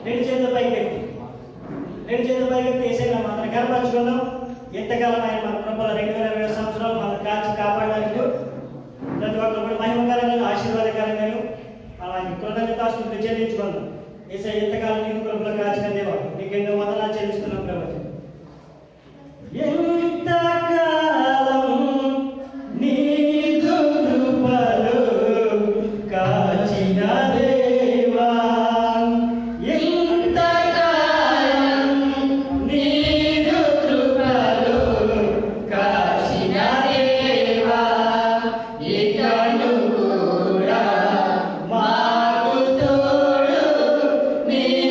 రెండు చేతుల పైకెత్తి ఏసైనా మనం కనపరుచుకుందాం. ఎంతకాలం ఆయన మన కృపల 2020 సంవత్సరాలు మనం కాచి కాపాడడానికి ప్రతి ఒక్కరు కూడా మహిమకరంగా ఆశీర్వాదకరంగా అలాగే కృతజ్ఞతాస్తుతులు చెల్లించుకుందాం. ఏసై ఎంతకాలం నీకు కృపలో కాచిన దేవా నీకు ఎన్నో వందనాలు చెల్లిస్తున్నాం ప్రభు. ఎంతకాలం నీదు కృపలో కాచిన దేవా Me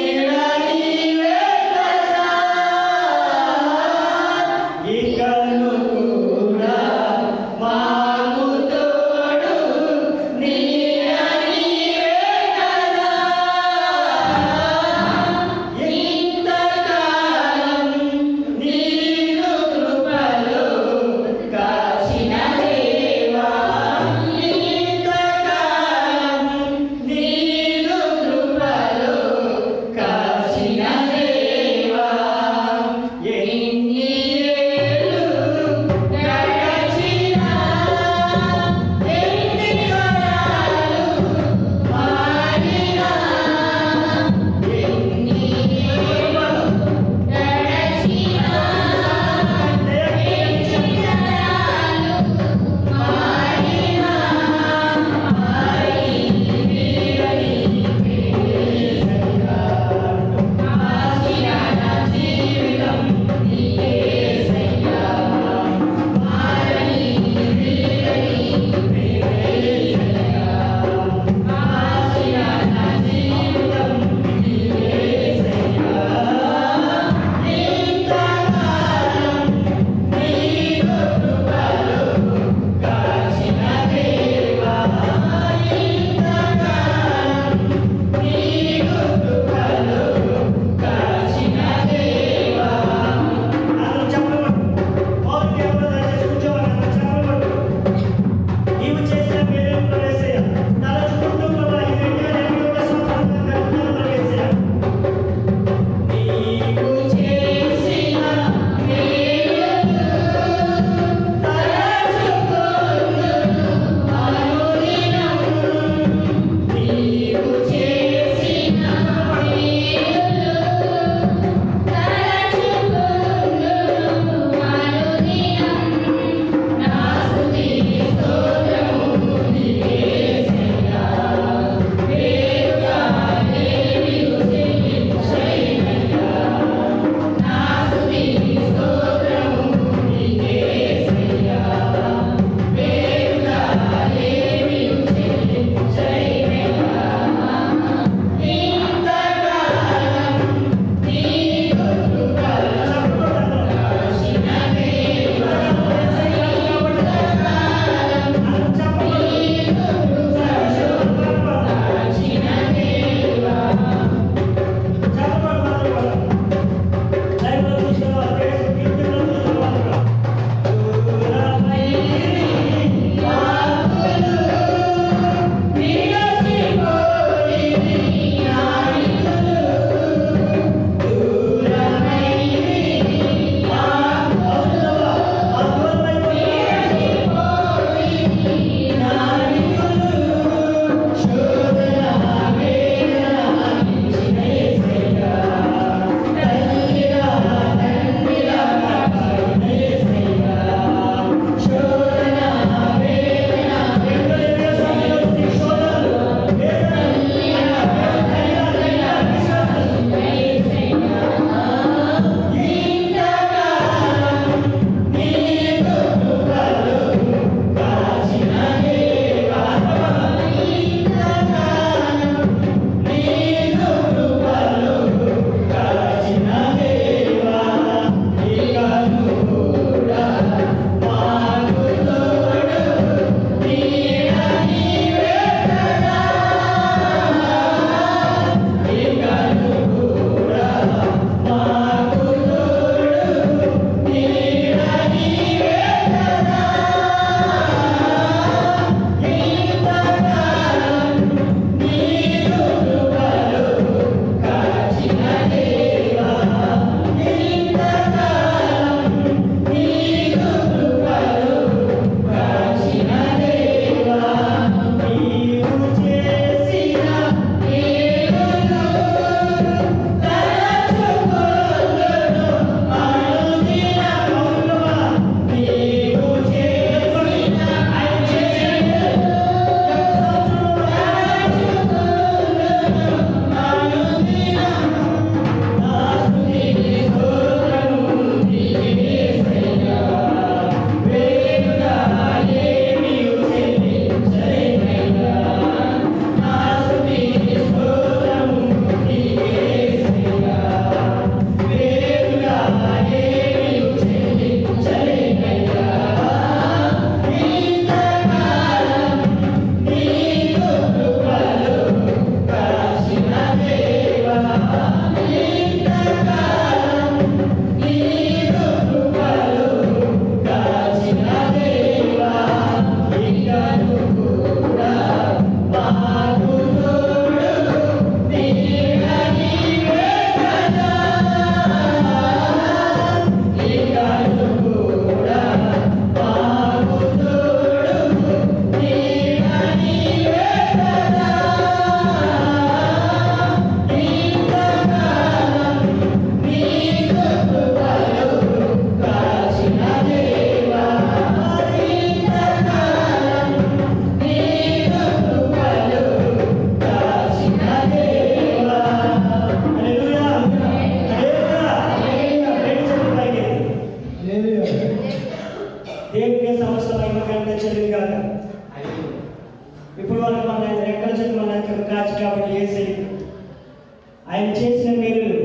చేసిన మేలులు,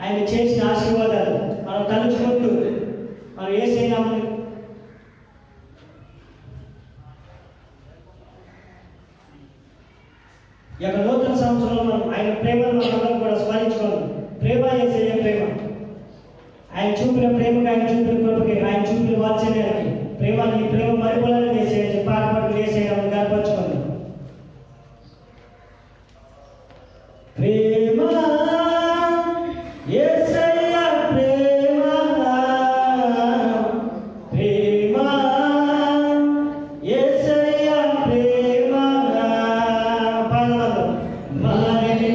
ఆయన చేసిన ఆశీర్వాదాలు మనం తలుచుకుంటూ మనం యేసయ్య ఈ యొక్క నూతన సంవత్సరంలో మనం ఆయన ప్రేమను మనం కూడా స్మరించుకోవాలి. ప్రేమ యేసయ్య ప్రేమ, ఆయన చూపిన ప్రేమకి, ఆయన చూపిన కృపకి, ఆయన చూపిన వాత్సల్యానికి ప్రేమ మరిపోలని చేసేయని పాటపాటు చేసేయడం గర్పరచుకోండి. ప్రేమ యేసయ్య ప్రేమ, ప్రేమ యేసయ్య ప్రేమ, పాడదాం. మరణి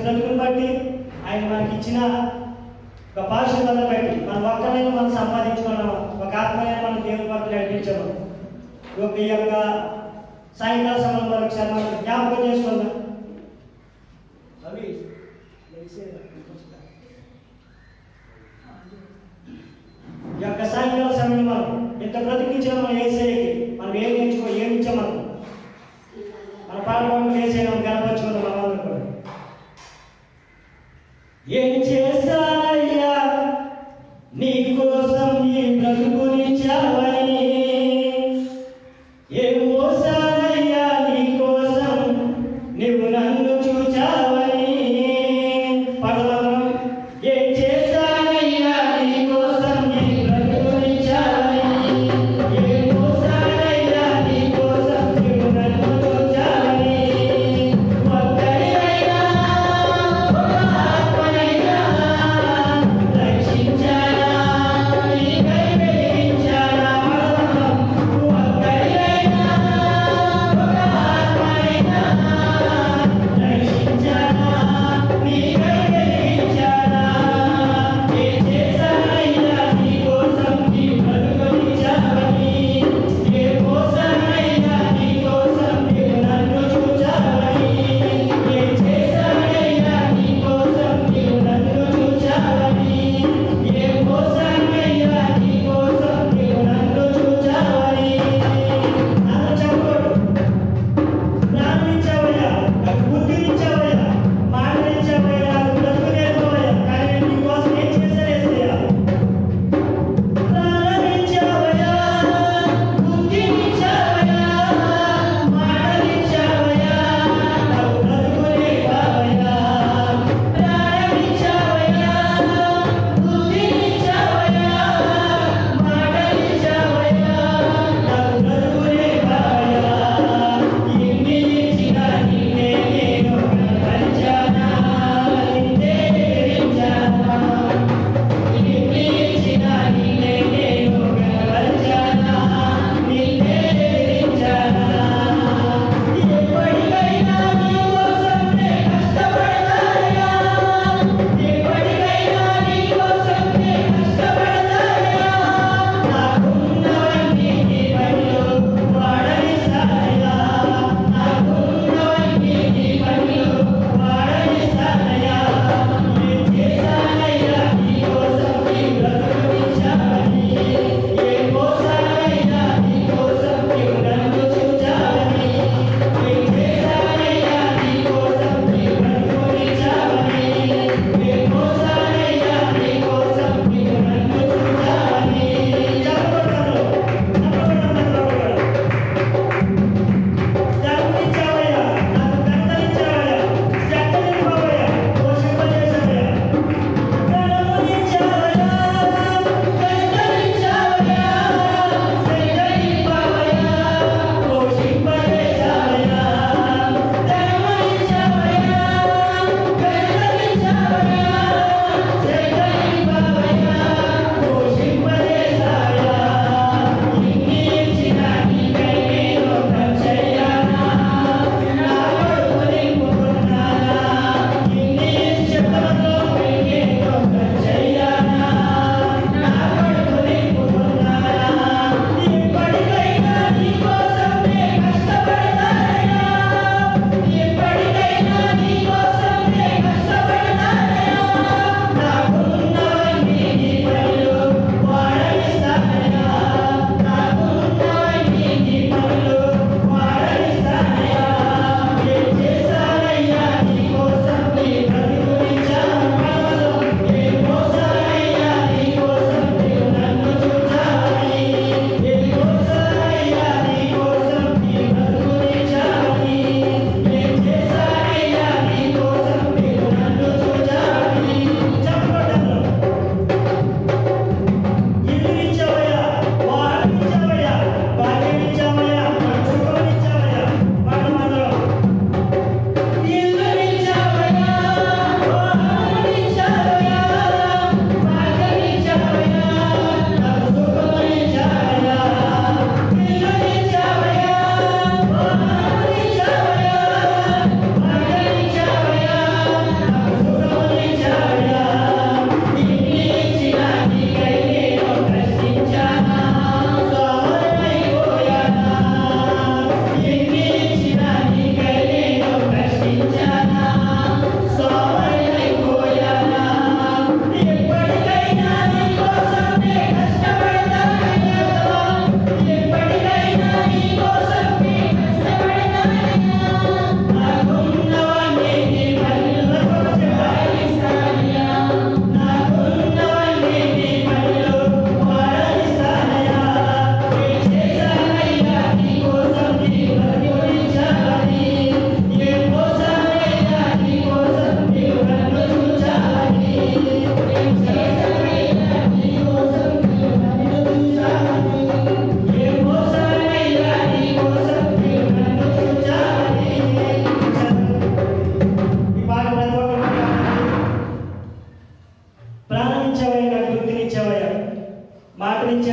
బ్రతుకుని బట్టి ఆయన మనకి ఇచ్చిన ఒక పారిశుద్ధతను బట్టి మన ఒక్కరైనా మనం సంపాదించుకున్నాము, ఒక ఆత్మనైనా మనం దేవుని పట్ల నడిపించాము. ఈ యొక్క సాయంకాల సమయంలో మరొకసారి మనం జ్ఞాపకం చేసుకుందాం. ఈ యొక్క సాయంకాల సమయంలో మనం ఇంత బ్రతికించిన మనం ఏసైకి మనం ఏమి ఇచ్చాం మనం మన పాటలు ఏసైనా కనపరుచుకుందాం. మనం కూడా ఏం చేశారయ్యా నీ కోసం ఈ బ్రతుకునిచ్చావని, ఏం మోసారయ్యా నీ కోసం నువ్వు నన్ను చూచావని. పడవరం ఏం చేశారయ్యా నీ కోసం ఈ బ్రతుకునిచ్చావని, ఏం మోసారయ్యా నీ కోసం నువ్వు నన్ను చూచావని.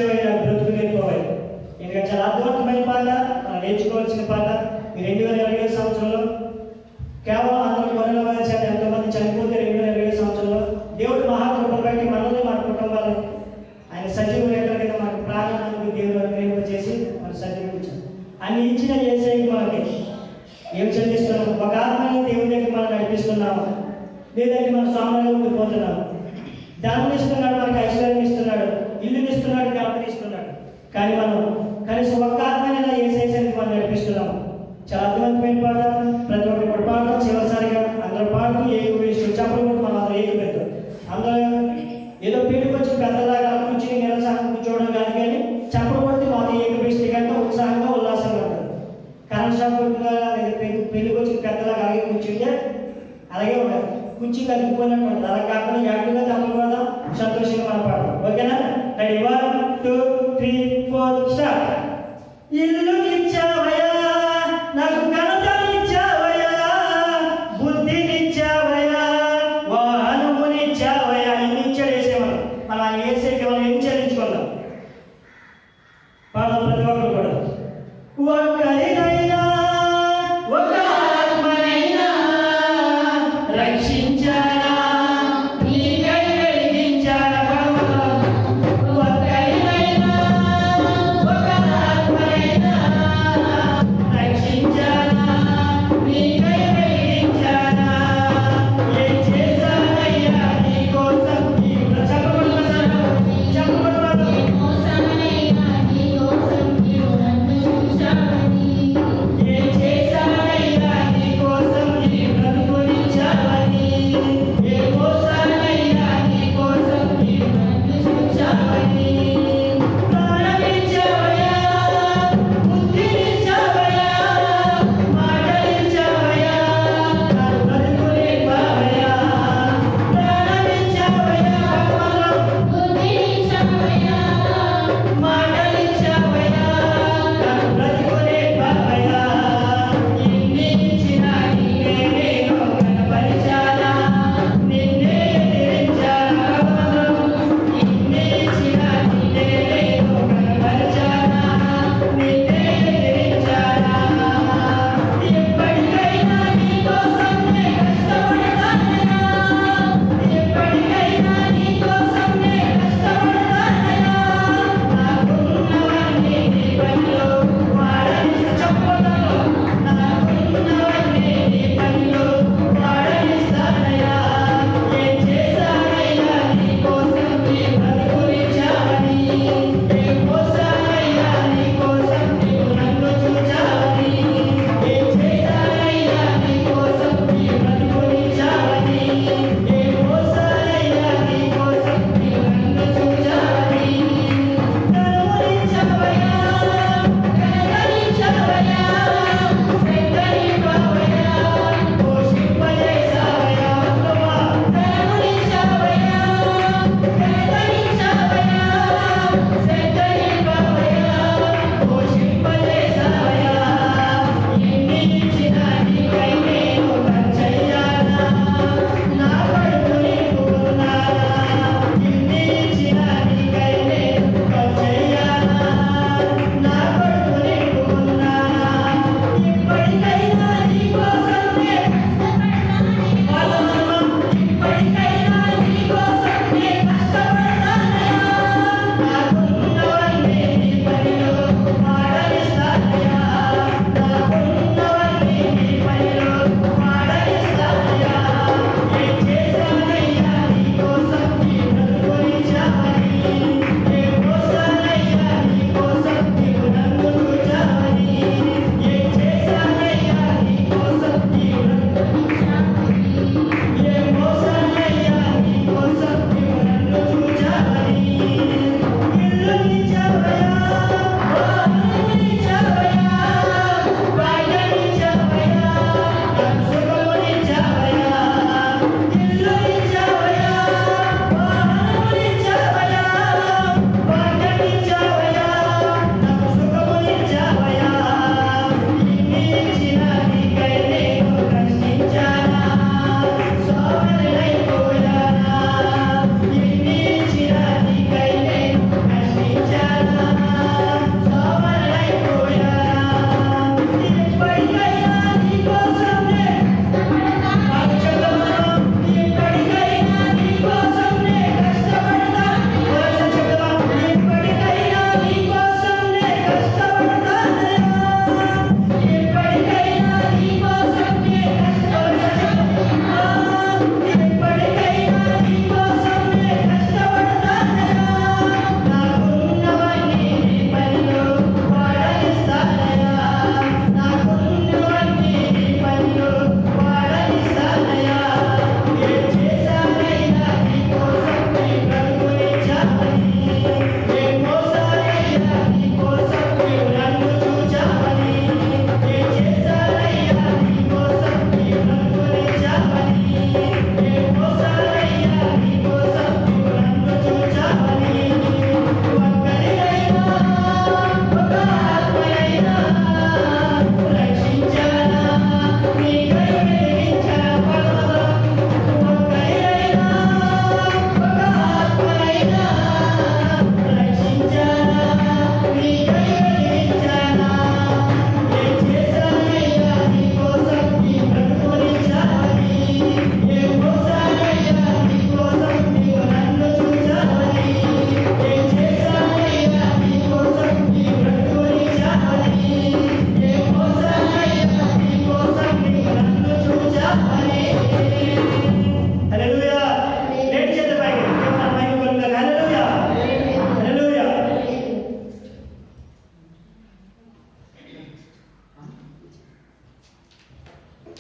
సేవైన బ్రతుకు నేర్పోవాలి. ఇంకా చాలా అర్థవంతమైన పాట, మనం నేర్చుకోవాల్సిన పాట. ఈ 2020 సంవత్సరంలో కేవలం అందరూ కొనల వారి చేత ఎంతోమంది చనిపోతే 2020 సంవత్సరంలో దేవుడు మహాకృపను బట్టి మనల్ని మన కుటుంబాలను ఆయన సజీవ రేఖల కింద మనకు ప్రాణాలను దేవుడు అనుగ్రహింప చేసి మన సజీవించాం. అన్ని ఇచ్చిన యేసయ్యకి మనకి ఏం చెల్లిస్తున్నాము? ఒక ఆత్మని దేవుడి దగ్గర మనం నడిపిస్తున్నాము, లేదంటే మన స్వామిలో ఉండిపోతున్నాము. ధనం ఇస్తున్నాడు, మనకి ఐశ్వర్యం ఇస్తున్నాడు, ఇల్లుని ఇస్తున్నాడు, జ్ఞాపకం ఇస్తున్నాడు. కానీ మనం కనీసం ఒక్క ఆత్మనైనా యేసయ్యకి మనం నడిపిస్తున్నాము. చాలా అర్థవంతమైన పాట. ప్రతి ఒక్కరు కూడా పాడటం చివరిసారిగా అందరూ పాడుతూ ఏకీభవిస్తూ చెప్పలు కూడా మనం అందరూ ఏకీపెడతాం. అందరూ ఏదో పెళ్లికి వచ్చి పెద్దలాగా కూర్చుని నిరసన కూర్చోవడం కాదు, కానీ చెప్పలు కొట్టి మాకు ఏకీభవిస్తే కనుక ఉత్సాహంగా ఉల్లాసంగా ఉంటుంది. కరెంట్ షాప్ పెళ్లికి వచ్చి పెద్దలాగా అలాగే కూర్చుంటే అలాగే ఉండాలి, కూర్చి కలిగిపోయినట్టు ఉంటుంది. అలా కాకుండా యాక్టివ్గా చెప్పలు పడదాం, సంతోషంగా మనం పాడదాం. ఓకేనా? రెడీ? 1 2 3 4 స్టార్ట్. ఇల్లు ఇచ్చావయ్యా, నాకు ఘనతనిచ్చావయ్యా, బుద్ధినిచ్చావయ్యా, వాహనమునిచ్చావయ్యా. ఇన్ని ఇచ్చాడు వేసేవాళ్ళు. మనం వేసేకి మనం ఏం చెల్లించుకుందాం? పాడదాం ప్రతి ఒక్కరు కూడా. ఒక్కరినైనా ఒక ఆత్మనైనా రక్షించాడా, నీకై వెలిగించాడా? ఒక్కరినైనా ఒక ఆత్మనైనా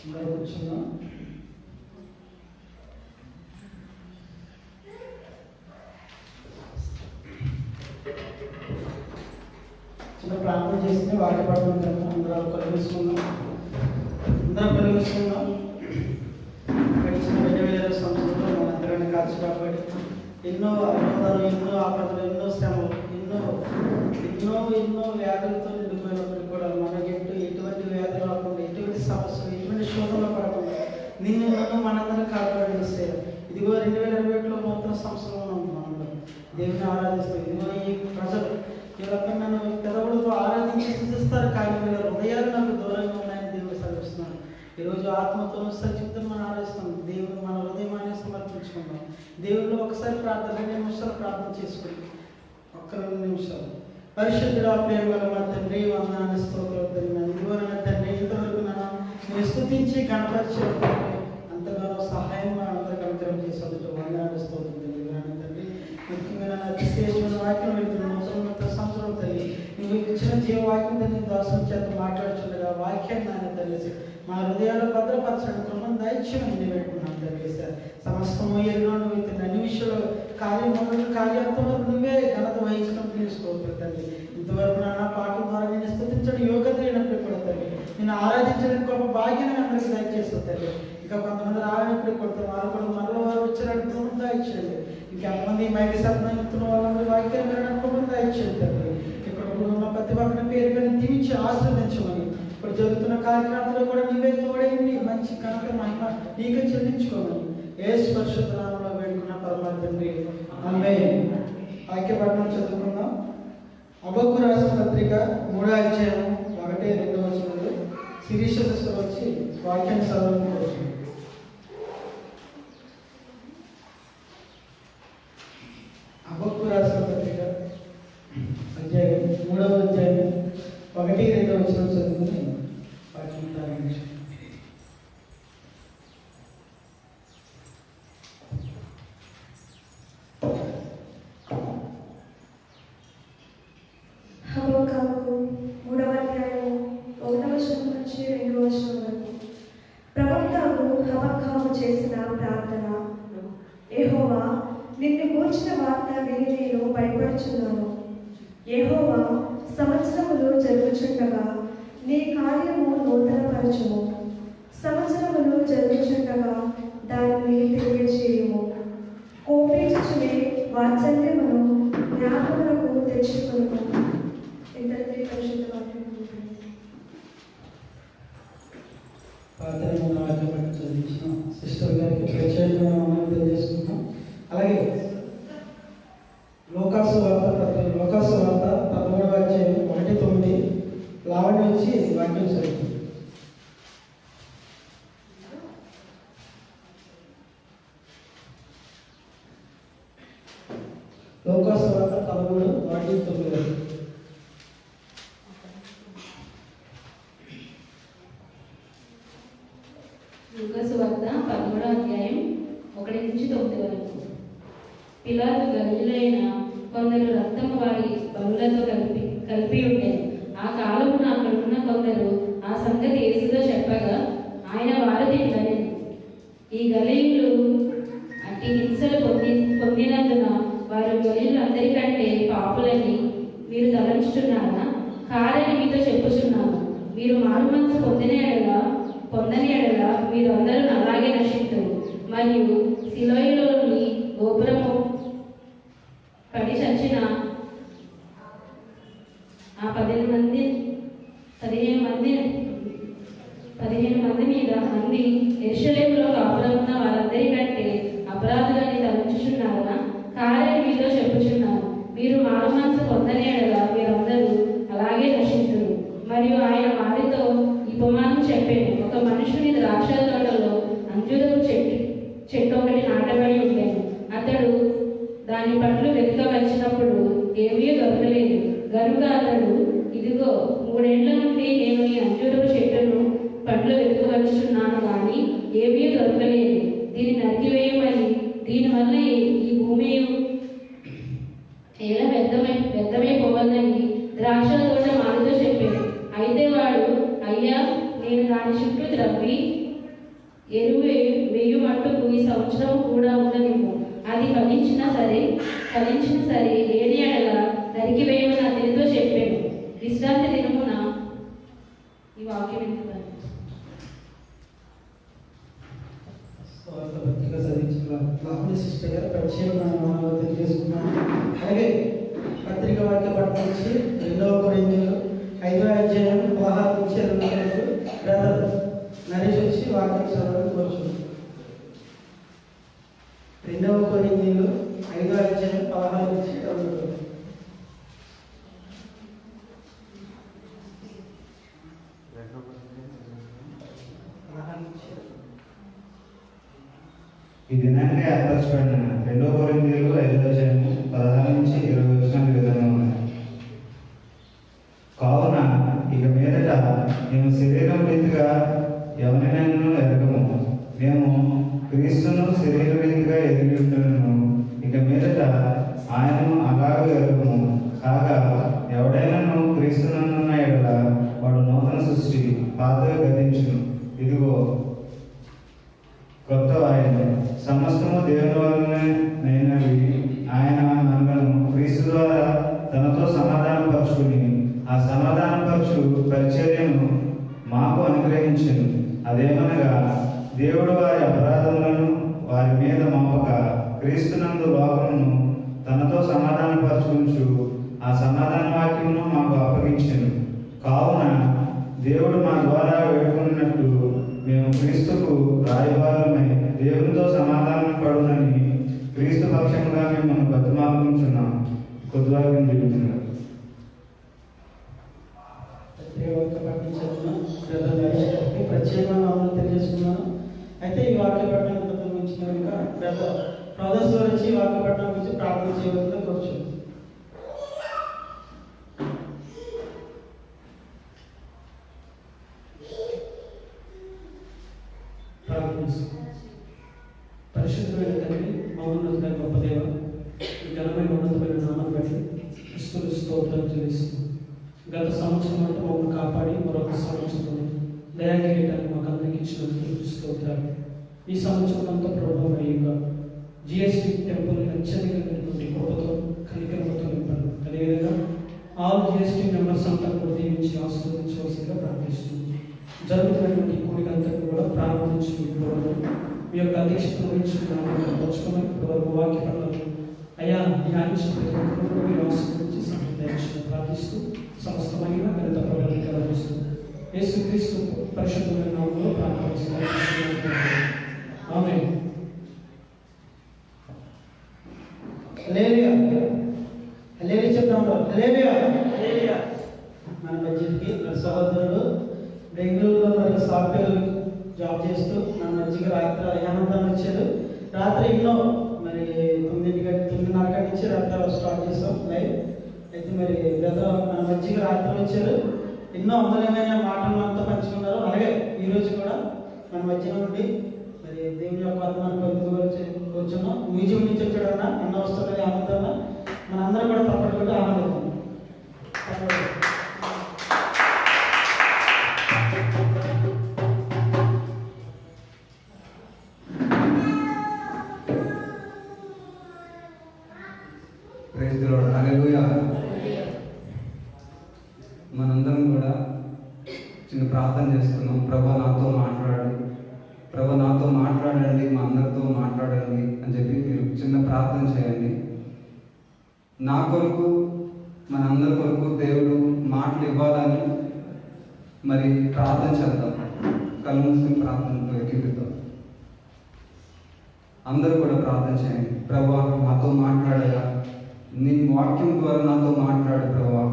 కూర్చున్నాం. చిన్న ప్రార్థన చేస్తే వాటి పడుతుంటాం. అందరం కలిగిస్తున్నాం. గడిచిన 2020 సంవత్సరంలో మనందరిని కాచి కాపాడి ఎన్నో అపరాధాలు, ఎన్నో ఆపదలు, ఎన్నో శ్రమలు, ఎన్నో వ్యాధులతో నిండిపోయినప్పటికీ కూడా మనకి ఎటువంటి వ్యాధులు రాకుండా, ఎటువంటి సమస్యలు, ఎటువంటి శోధనలు పడకుండా నన్ను మనందరం కాపాడిస్తే ఇదిగో 2021లో నూతన సంవత్సరంలో మనం దేవుని ఆరాధిస్తూ ఇదిగో ఈ ప్రజలు వీళ్ళపై నన్ను పెదవులతో ఆరాధించి స్థుతిస్తారు, కానీ వీళ్ళ హృదయాలు నాకు దూరంగా ఉన్నాయని దేవుడు సెలవిస్తున్నాను. ఈరోజు ఆత్మతో సచిత్తం మనం ఆరాధిస్తాం. దేవుడు మన హృదయాన్ని సమర్పించుకుందాం. దేవుళ్ళు ఒకసారి ప్రార్థన 2 నిమిషాలు ప్రార్థన చేసుకుని 2 నిమిషాలు. పరిశుద్ధుడా, ప్రేమ గల మా తండ్రి, వందనాలు, స్తోత్రాలు తండ్రి. ఇదిగో నా తండ్రి, ఇంతవరకు నేను స్తుతించి గణపరిచే అంతగానో సహాయం అందరూ కనుకరం చేసేది వందనాలు, స్తోత్రం తండ్రి. ముఖ్యంగా నా విశేషమైన వాక్యం వెళ్తున్నాను. నూతన సంవత్సరం తల్లి, నువ్వు ఇచ్చిన జీవవాక్యం తండ్రి దాసం చేత మాట్లాడుతుండగా వాక్యాన్ని నాన్న తల్లి మా హృదయాల్లో భద్రపరచడం కృపను దయచేయమని పెట్టుకున్నాను తండ్రి. సమస్తము ఎన్నో నువ్వు అన్ని విషయంలో కార్యార్థం వరకు నువ్వే ఘనత వహించడం స్తోత్రం తండ్రి. ఇంతవరకు నాన్న పాటల ద్వారా నేను స్తుతించడం యోగ్యత లేనప్పుడు కూడా తండ్రి, నేను ఆరాధించడానికి గొప్ప భాగ్యాన్ని అందరికీ దయచేస్తాను తండ్రి. ఇంకా కొంతమంది రావడానికి కొడతారు, వాళ్ళు కూడా మరో వారు వచ్చారని కృపను దయచేయండి. ఇంకెంతమంది మైకి శబ్దం ఇస్తున్న వాళ్ళందరూ వాక్యం వినడానికి కృపను దయచేయండి తండ్రి. ఇక్కడ ఉన్న ప్రతి ఒక్కరిని పేరు దీవించి ఆశీర్వదించమని, ఇప్పుడు జరుగుతున్న కార్యక్రమాల్లో కూడా నీవే తోడైంది మంచి కనుక మహిమ నీకే చెల్లించుకోమని యేసు పరిశుద్ధ నామములో వేడుకున్న పరమ తండ్రి, ఆమేన్. వాక్యపఠనం చదువుకుందాం. హబక్కూ రాసిన పత్రిక 3వ అధ్యాయం 1-2 వచనాలు. శిరీష సిస్టర్ వచ్చి వాక్యాన్ని చదవడానికి. హబక్కూ రాసిన పత్రిక అధ్యాయం 3వ అధ్యాయం 1-2 వచనాలు చదువుకుని వాక్యం ప్రారంభించాం. హబక్కూ 3వ అధ్యాయం 1వ వచనం నుంచి 2వ వచనం వరకు. ప్రవక్తకు హబక్కూ చేసిన ప్రార్థన. యెహోవా, నిన్ను గూర్చిన వార్త విని నేను భయపడుచున్నాను. యెహోవా, సంవత్సరములు జరుగుచుండగా నీ కార్యము నూతనపరచుము. సంవత్సరములు జరుగుచుండగా దానిని తెలియజేయుము. కోపించుచునే వాత్సల్యమును జ్ఞాపకములకు తెచ్చుకొనుము. ఇంతటి పరిశుద్ధ వాక్యం. పాత్రమైన వాక్యం బట్టి చదివించిన సిస్టర్ గారికి ప్రత్యేకమైన తెలియజేసుకుంటాం. అలాగే లోకాసు వార్త 13వ అధ్యాయం 1-9 లావణ్య వచ్చి వాక్యం చదువుతుంది. లోకాసు వార్త 13:1-9. లూకాసు వార్త 13వ అధ్యాయం 1-9 వరకు. పిలాతు గలిలయైన కొందరు రక్తము వారి బలులతో కలిపి ఉండేది. ఆ కాలమున అక్కడున్న కొందరు ఆ సంగతి యేసుతో చెప్పగా ఆయన వారిని ఇట్లనెను, ఈ గలీయులు అట్టి హింసలు పొందినందున వారు గలీయులందరికంటే పాపులని మీరు తలంచుచున్నారా? కాదని మీతో చెప్పుచున్నాను. మీరు మారుమనసు పొందని ఎడల మీరందరూ అలాగే నశింతురు. మరియు సిలోయిలోని గోపురము పడి చచ్చిన ఆ 15 మంది మీద యెరూషలేములో కాపురమున్న వారందరికంటే అపరాధులని తలంచుచున్నారా? కాదని మీతో చెప్పుచున్నాను. మీరు మారుమనసు పొందని ఎడల మీరందరూ అలాగే నశింతురు. మరియు ఆయన వారితో ఈ ఉపమానం చెప్పాను. ఒక మనుషుని ద్రాక్ష తోటలో అంజూరపు చెట్టు ఒకటి నాటబడి ఉండేను. అతడు దాని పండ్లు వెతకవచ్చినప్పుడు ఏమీ దొరకలేదు. గనుక అతడు, ఇదిగో 3 ఏళ్ల నుండి నేను ఈ అంజూరపు చెట్టును పండ్లు వెతకవచ్చున్నాను, కానీ ఏమీ దొరకలేదు. దీన్ని నరికివేయమని, దీనివల్ల ఈ భూమి ఎలా వ్యర్థమైపోవాలని ద్రాక్ష తోట మాలితో చెప్పాడు. అయితే వాడు, అయ్యా, నేను దాని చుట్టూ త్రవ్వి సంవత్సరం కూడా ఉండనివ్వు. అది ఫలించిన సరే లేని ఎడల నరికివేయమని అతనితో చెప్పాను. విశ్రాంతి దినమున ఈ వాక్యం వింటున్నాను. పత్రిక చదివించిన సిస్టర్ గారు ప్రత్యేకంగా తెలియజేసుకున్నాను. అలాగే పత్రిక వాక్య పట్టణం నుంచి 2వ కొరింథీయులు 5వ అధ్యాయం 16 నుంచి 20 వరకు బ్రదర్ నరేష్ వచ్చి వాక్యం చదవడం కోరుచున్నాను. 2వ కొరింథీయులు 5వ అధ్యాయం 16 నుంచి 20 వరకు. ఈ దినానికి ఏర్పరచబడిన 2వ కొరింథీయులు 5వ అధ్యాయం 16 నుంచి 20 వచనాలు ఈ విధంగా ఉన్నాయి. కావున ఇక మీదట మేము శరీరం రీతిగా ఎవరినైనా ఎరగము. మేము క్రీస్తును శరీర రీతిగా ఎరిగి ఉంటున్నాము. ఇక మీదట ఆయనను అలాగే ఎరగము. కాగా ఎవడైనాను క్రీస్తునన్న ఎడల వాడు నూతన సృష్టి, పాతవి గతించును, ఇదిగో కొత్త ఆయన. సమస్తము దేవుని వలనైనవి. ఆయన మనలను క్రీస్తు ద్వారా తనతో సమాధానపరచుకుని ఆ సమాధానపరచు పరిచర్యను మాకు అనుగ్రహించెను. అదేమనగా దేవుడు వారి అపరాధములను వారి మీద మోపక క్రీస్తునందు లోకమును తనతో సమాధానపరచుకుంటూ ఆ సమాధాన వాక్యమును మాకు అప్పగించెను. కావున దేవుడు మా ద్వారా వేడుకున్నట్టు మేము క్రీస్తుకు రాయబారులమై దేవునితో సమాధానం పడునని క్రీస్తు పక్షంగా మిమ్మల్ని బతిమాలుకుంటున్నాం. కొద్దివాక్యం చెబుతున్నారు. ప్రత్యేకంగా తెలియజేసుకున్నాను. అయితే ఈ వాక్య పట్టణం గురించి కనుక ప్రదర్శన వచ్చి వాక్య పట్టణం గురించి ప్రార్థన చేయవలసిందిగా కోరుచున్నాను. పరిశుద్ధమైన తండ్రి, మౌనమైన గొప్ప దేవ, ఘనమైన ఉన్నతమైన నామం బట్టి స్తోత్రం చెల్లిస్తున్నాం. గత సంవత్సరం అంతా మమ్మల్ని కాపాడి మరొక సంవత్సరం దయాకిరీటాన్ని మాకు అందరికి ఇచ్చినందుకు స్తోత్రాలు. ఈ సంవత్సరం అంతా ప్రభావం అయ్యాక జిఎస్టీ టెంపుల్ అత్యధికమైనటువంటి కృపతో కనికరంతో నింపారు. అదేవిధంగా ఆల్ జిఎస్టీ మెంబర్స్ అంతా కూడా దీవించి ఆశీర్వదించవలసిందిగా ప్రార్థిస్తున్నాం. జరుగుతున్నటువంటి కూడికంతా కూడా ప్రారంభించుకుంటున్నాము. మీ యొక్క అధ్యక్షతను వహించుకున్నాము. వాక్య పనులను అయా ధ్యానించిన మీరు ఆశీర్వదించి సంప్రదించిన ప్రార్థిస్తూ సమస్తమైన గణిత ప్రభావాన్ని కలగిస్తూ యేసుక్రీస్తు పరిశుద్ధమైన నామములో ప్రార్థిస్తున్నాము. ఆమేన్. హల్లెలూయా. హల్లెలూయా చెప్తాము. హల్లెలూయా. మన మధ్యకి సహోదరుడు బెంగళూరులో మరి సాఫ్ట్వేర్ జాబ్ చేస్తూ మన మధ్యకి రాత్రి ఆనందాన్ని వచ్చాడు. రాత్రి ఎన్నో మరి 9:30 నుంచి రాత్రి స్టార్ట్ చేస్తాం లైవ్. అయితే మరి బ్రదర్ మన మధ్యకి రాత్రి వచ్చారు. ఎన్నో అమూల్యమైన మాటలు అంతా పంచుకున్నారు. అలాగే ఈరోజు కూడా మన మధ్యలో ఉండి మరి దేవుని యొక్క ఆత్మను కూర్చున్నాం. మ్యూజియం నుంచి వచ్చాడన్నా ఎన్నో వస్తుంది ఆనందన్నా మనందరం కూడా తప్పకుండా ఆనందం. Praise the Lord. హల్లెలూయా. మనందరం కూడా చిన్న ప్రార్థన చేసుకున్నాం. ప్రభా నాతో మాట్లాడండి, ప్రభా నాతో మాట్లాడండి, మా అందరితో మాట్లాడండి అని చెప్పి మీరు చిన్న ప్రార్థన చేయండి. నా కొరకు మనందరి కొరకు దేవుడు మాటలు ఇవ్వాలని మరి ప్రార్థన చేద్దాం. కళ్ళు మూసుకుని ప్రార్థనతో ఎక్కిద్దాం. అందరూ కూడా ప్రార్థన చేయండి. ప్రభా నాతో మాట్లాడగా నీ వాక్యం ద్వారా నాతో మాట్లాడు ప్రభా.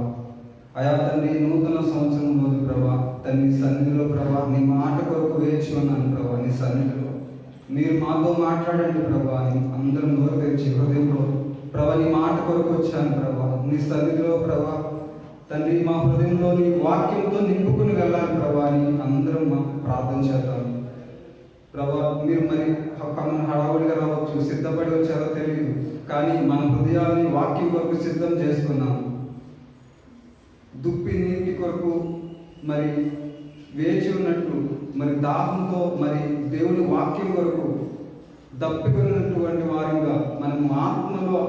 అయా తండ్రి, నూతన సంవత్సరం రోజు ప్రభా తండ్రి సన్నిధిలో ప్రభా నీ మాట కొరకు వేచి ఉన్నాను ప్రభా. నీ సన్నిధిలో మీరు మాతో మాట్లాడండి ప్రభా అని అందరం నోరు తెరిచి హృదయంలో ప్రభా నీ మాట కొరకు వచ్చాను ప్రభా. నీ సన్నిధిలో ప్రభా తండ్రి మా హృదయంలో నీ వాక్యంతో నింపుకుని వెళ్ళాలి ప్రభా అని అందరం ప్రార్థన చేద్దాం. ప్రభా మీరు మరి హడావుడిగా రావచ్చు, సిద్ధపడి వచ్చారో తెలియదు, కానీ మన హృదయాన్ని వాక్యం కొరకు సిద్ధం చేసుకున్నాం. దుప్పి నీటి కొరకు మరి వేచి ఉన్నట్లు మరి దాహంతో మరి దేవుని వాక్యం కొరకు దప్పికొన్నటువంటి వారిగా, మనం ఆత్మలో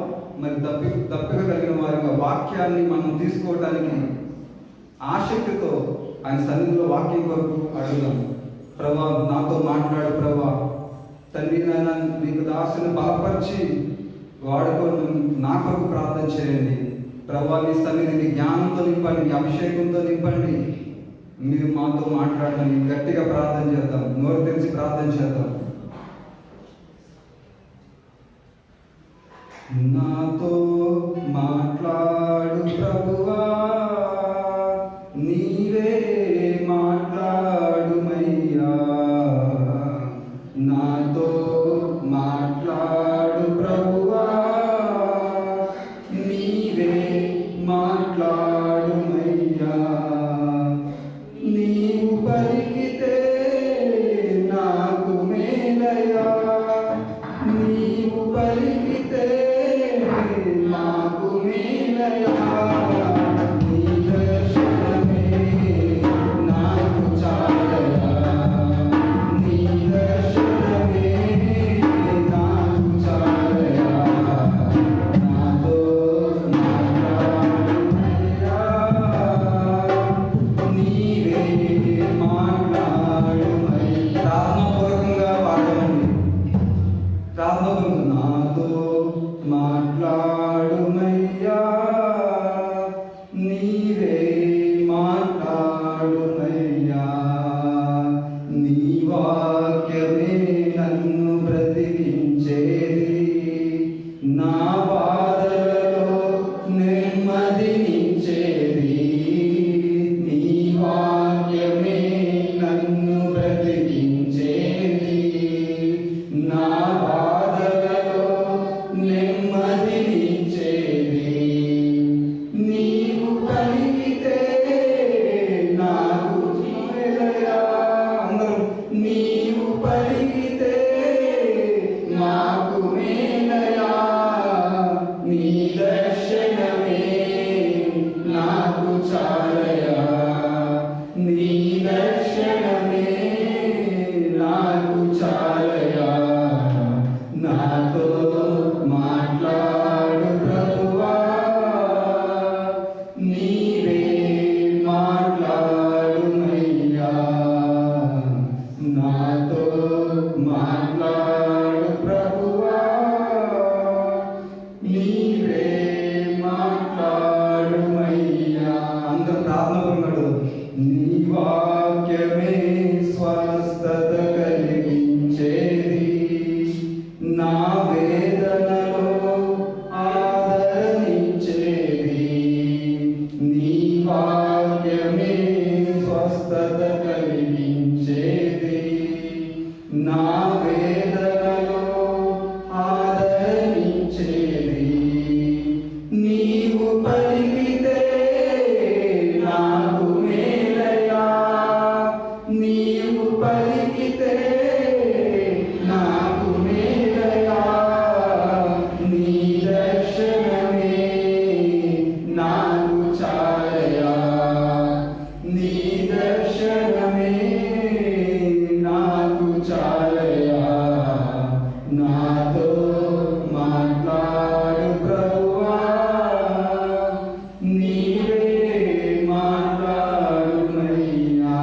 మరి దప్పిక కలిగిన వారిగా వాక్యాన్ని మనం తీసుకోవడానికి ఆసక్తితో ఆయన సన్నిధిలో వాక్యం కొరకు అడుగుదాం. ప్రభా, నాతో మాట్లాడు ప్రభా. తండ్రి నాయన, నీకు దాసుని బలపరిచి వాడుకొని నా కొరకు ప్రార్థన చేయండి ప్రభా. నీ సన్నిధిని జ్ఞానంతో నింపండి, నీ అభిషేకంతో నింపండి. మీరు మాతో మాట్లాడండి. గట్టిగా ప్రార్థన చేద్దాం, నోరు తెరిచి ప్రార్థన చేద్దాం. నాతో మాట్లాడు ప్రభువా, నీవే మాట్లాడుమయ్యా. నాతో మాట్లాడు ప్రభువా, నీవే మాట్లాడుమయ్యా. నీవు పలికితే నాకు మేలయ్యా, నీవు పలికితే నాకు మేలయ్యా. నీ దర్శనమే నాకు చాలయ్యా, నీ దర్శనమే నాకు చాలయ్యా. నాతో మాట్లాడుమయ్యా, నీవే మాట్లాడుమయ్యా. ప్రార్థనాపూర్వకంగా పాడండి. ప్రార్థన, నాతో మాట్లాడుమయ్యా, నీవే మాట్లాడుమయ్యా. నీ వాక్యమే నన్ను బ్రతికించేది, నా బాధలలో నెమ్మదినిచ్చేది. నీ వాక్యమే నన్ను బ్రతికించేది, నా బాధలలో నెమ్మదినిచ్చేది. నీవు పలికితే నాకు మేలయ్యా. అందరూ, నీవు పలికితే నాకు మేలయ్యా. నీ దర్శనమే నాకు చాలయ్యా, నీ దర్శనమే నాకు చాలయ్యా. నాతో మాట్లాడు ప్రభువా, నీవే మాట్లాడుమయ్యా. నాతో మాట్లాడు ప్రభువా, నీవే మాట్లాడుమయ్యా. అందరూ ప్రార్థన ఉన్నాడు. నీ వాక్యమే స్వస్థత కలిగించేది, నా వేదనలో ఆదరణించేది. నీ వాక్యమే స్వస్థత కలిగించేది, నా వేదనలో ఆదరణించేది. నీవు పలికితే నాకు మేలయ్యా, నీవు పలికితే నాకు మేలయ్యా. నీ దర్శనమే నాకు చాలయ్యా, నీ దర్శనమే నాకు చాలయ్యా. నాతో మాట్లాడు ప్రభువా, నీవే మాట్లాడుమయ్యా.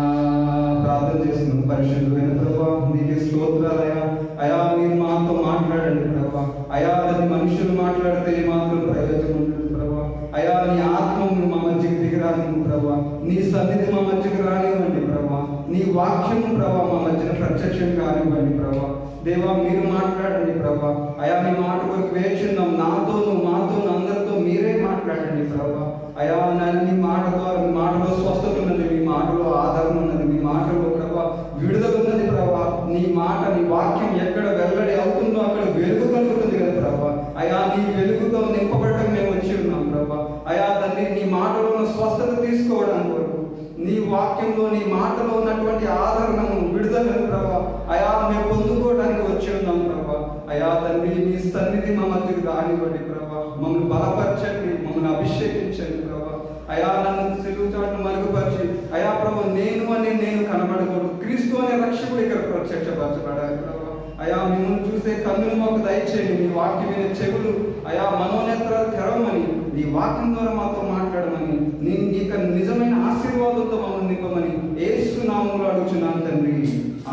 ప్రార్థన చేస్తున్నాం. పరిశుద్ధమైన ప్రభువా, నీకే స్తోత్రాలయ్యా. అయా, మీరు మాతో మాట్లాడండి ప్రభా. అయా, అది మనుషులు మాట్లాడితే మాత్రం ప్రయోజనం ఉంటుంది ప్రభా. అయా, నీ ఆత్మను మా మధ్యకి దిగిరానివ్వు ప్రభా. నీ సన్నిధి మా మధ్యకి రానివ్వండి ప్రభా. నీ వాక్యం ప్రభా మా మధ్యన ప్రత్యక్షం కానివ్వండి ప్రభా. దేవా, మీరు మాట్లాడండి ప్రభా. అయా, నీ మాట వరకు వేచున్నాం. నాతోను మాతోను అందరితో మీరే మాట్లాడండి ప్రభా. అయా, నీ మాట ద్వారా, మీ మాటలో స్వస్థత ఉన్నది, మీ మాటలో ఆదరణ ఉన్నది, మీ మాటలో ప్రభా విడుదల ఉన్నది ప్రభా. నీ మాట, నీ వాక్యం ఎక్కడ వెల్లడి అవుతుందో అక్కడ వెలుగు కలుగుతుంది కదా ప్రభా. అయా, నీ వెలుగుతో నింపబడటం మేము వచ్చి ఉన్నాం ప్రభా. అయా తండ్రి, నీ మాటలో ఉన్న స్వస్థత తీసుకోవడానికి వరకు, నీ వాక్యంలో, నీ మాటలో ఉన్నటువంటి ఆదరణను, విడుదలను ప్రభా అయా మేము పొందుకోవడానికి వచ్చి ఉన్నాం ప్రభా. అయా తండ్రి, నీ సన్నిధి మా మధ్యకు రానివ్వండి ప్రభా. మమ్మల్ని బలపరచండి, మమ్మల్ని అభిషేకించండి ప్రభా. అయా, నన్ను సిలువ చాటును మరుగుపరిచి అయా ప్రభు, నేను కనబడకూడదు, క్రీస్తు అనే రక్షకుడు ఇక్కడ ప్రత్యక్షపరచబడాలి ప్రభా. అయా మిమ్మల్ని చూసే కన్నులు మాకు దయచేయండి. మీ వాక్యం వినే చెవులు అయా మనోనేత్రాలు తెరవమని, నీ వాక్యం ద్వారా మాతో మాట్లాడమని, నీకు నిజమైన ఆశీర్వాదంతో మమ్మల్ని నింపమని యేసు నామములో అడుగుచున్నాను తండ్రి.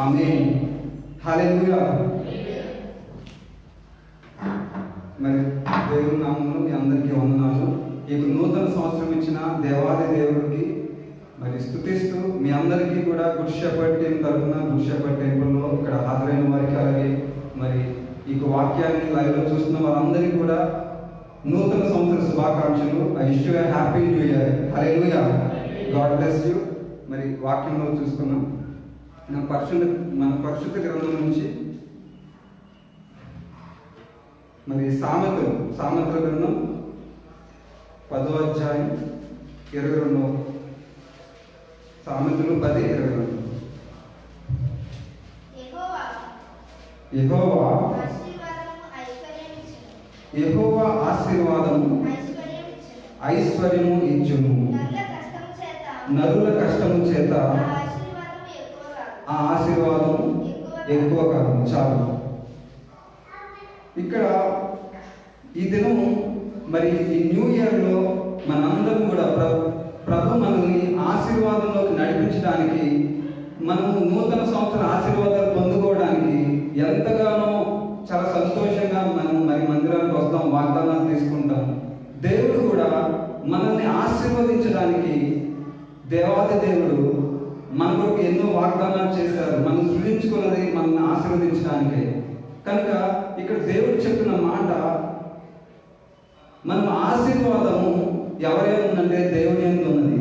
ఆమేన్. హల్లెలూయా. మరి దేవుని నామములో మీ అందరికీ వందనాలు. ఈ నూతన సంవత్సరం ఇచ్చిన దేవాది దేవుడికి మరి స్తుతిస్తూ మీ అందరికీ కూడా గుడ్ షెపర్డ్ టీం తరఫున, గుడ్ షెపర్డ్ టెంపుల్లో ఇక్కడ హాజరైన వారికి, అలాగే మరి ఈ వాక్యాన్ని లైవ్లో చూస్తున్న వారందరికీ కూడా నూతన సంవత్సర శుభాకాంక్షలు. I wish you a happy new year. Hallelujah. God bless you. మరి వాక్యంలో చూసుకున్నాం. మన పరిశుద్ధ గ్రంథం నుంచి మరి సామెతల గ్రంథం 10వ అధ్యాయం 22. సామెతలు 10:22. యెహోవా ఆశీర్వాదము ఐశ్వర్యము ఇచ్చును. నరుల కష్టము చేత ఆ ఆశీర్వాదము ఎక్కువ కాదు. చాలు. ఇక్కడ ఈ దినం మరి ఈ న్యూ ఇయర్లో మనందరం కూడా ప్రభు మనల్ని ఆశీర్వాదంలోకి నడిపించడానికి, మనము నూతన సంవత్సర ఆశీర్వాదాలు పొందుకోవడానికి ఎంతగానో చాలా సంతోషంగా మనం మరి మందిరానికి వస్తాం, వాగ్దానాలు తీసుకుంటాం. దేవుడు కూడా మనల్ని ఆశీర్వదించడానికి, దేవాది దేవుడు మన కొరకు ఎన్నో వాగ్దానాలు చేశారు. మనం సృజించుకున్నది మనల్ని ఆశీర్వదించడానికే. కనుక ఇక్కడ దేవుడు చెప్పిన మాట, మనం ఆశీర్వాదము ఎవరైనా ఉందంటే దేవుని యందు ఉన్నది.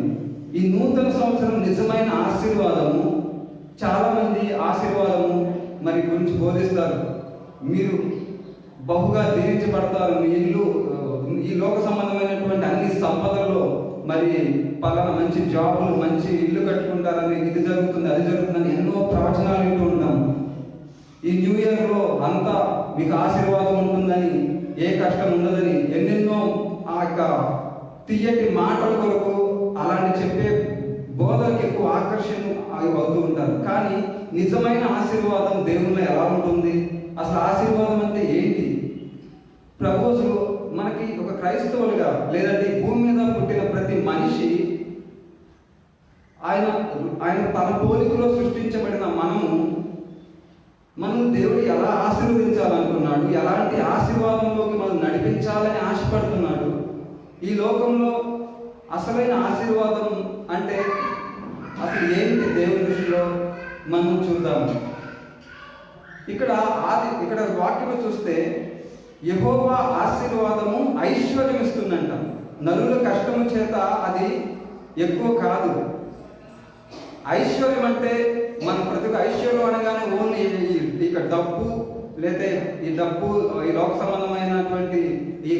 ఈ నూతన సంవత్సరం నిజమైన ఆశీర్వాదము. చాలా మంది ఆశీర్వాదము మరి గురించి బోధిస్తారు. మీరు బహుగా దీవించబడతారు, మీ ఇల్లు ఈ లోక సంబంధమైనటువంటి అన్ని సంపదల్లో మరి పలానా మంచి జాబులు, మంచి ఇల్లు కట్టుకుంటారని, ఇది జరుగుతుంది అది జరుగుతుందని ఎన్నో ప్రవచనాలు వింటూ ఉంటాం. ఈ న్యూ ఇయర్లో అంతా మీకు ఆశీర్వాదం ఉంటుందని, ఏ కష్టం ఉండదని ఎన్నెన్నో ఆ యొక్క తీయటి మాటల కొరకు అలాంటి చెప్పే బోధనకి ఎక్కువ ఆకర్షణ అవుతూ ఉంటారు. కానీ నిజమైన ఆశీర్వాదం దేవునిలో ఎలా ఉంటుంది? అసలు ఆశీర్వాదం అంటే ఏంటి? ప్రభువు మనకి ఒక క్రైస్తవులుగా, లేదంటే భూమి మీద పుట్టిన ప్రతి మనిషి ఆయన తన పోలికలో సృష్టించబడిన మనం దేవుడు ఎలా ఆశీర్వదించాలనుకున్నాడు, ఎలాంటి ఆశీర్వాదంలోకి మనం నడిపించాలని ఆశపడుతున్నాడు. ఈ లోకంలో అసలైన ఆశీర్వాదం అంటే అసలు ఏంటి దేవుని దృష్టిలో మనం చూద్దాము. ఇక్కడ వాక్యంలో చూస్తే యెహోవా ఆశీర్వాదము ఐశ్వర్యం ఇస్తుందంట. నరుల కష్టము చేత అది ఎక్కువ కాదు. ఐశ్వర్యం అంటే మన ప్రతి ఒక్క ఐశ్వర్యం అనగానే ఓన్లీ ఇక డబ్బు, లేదా ఈ లోక సంబంధమైనటువంటి ఈ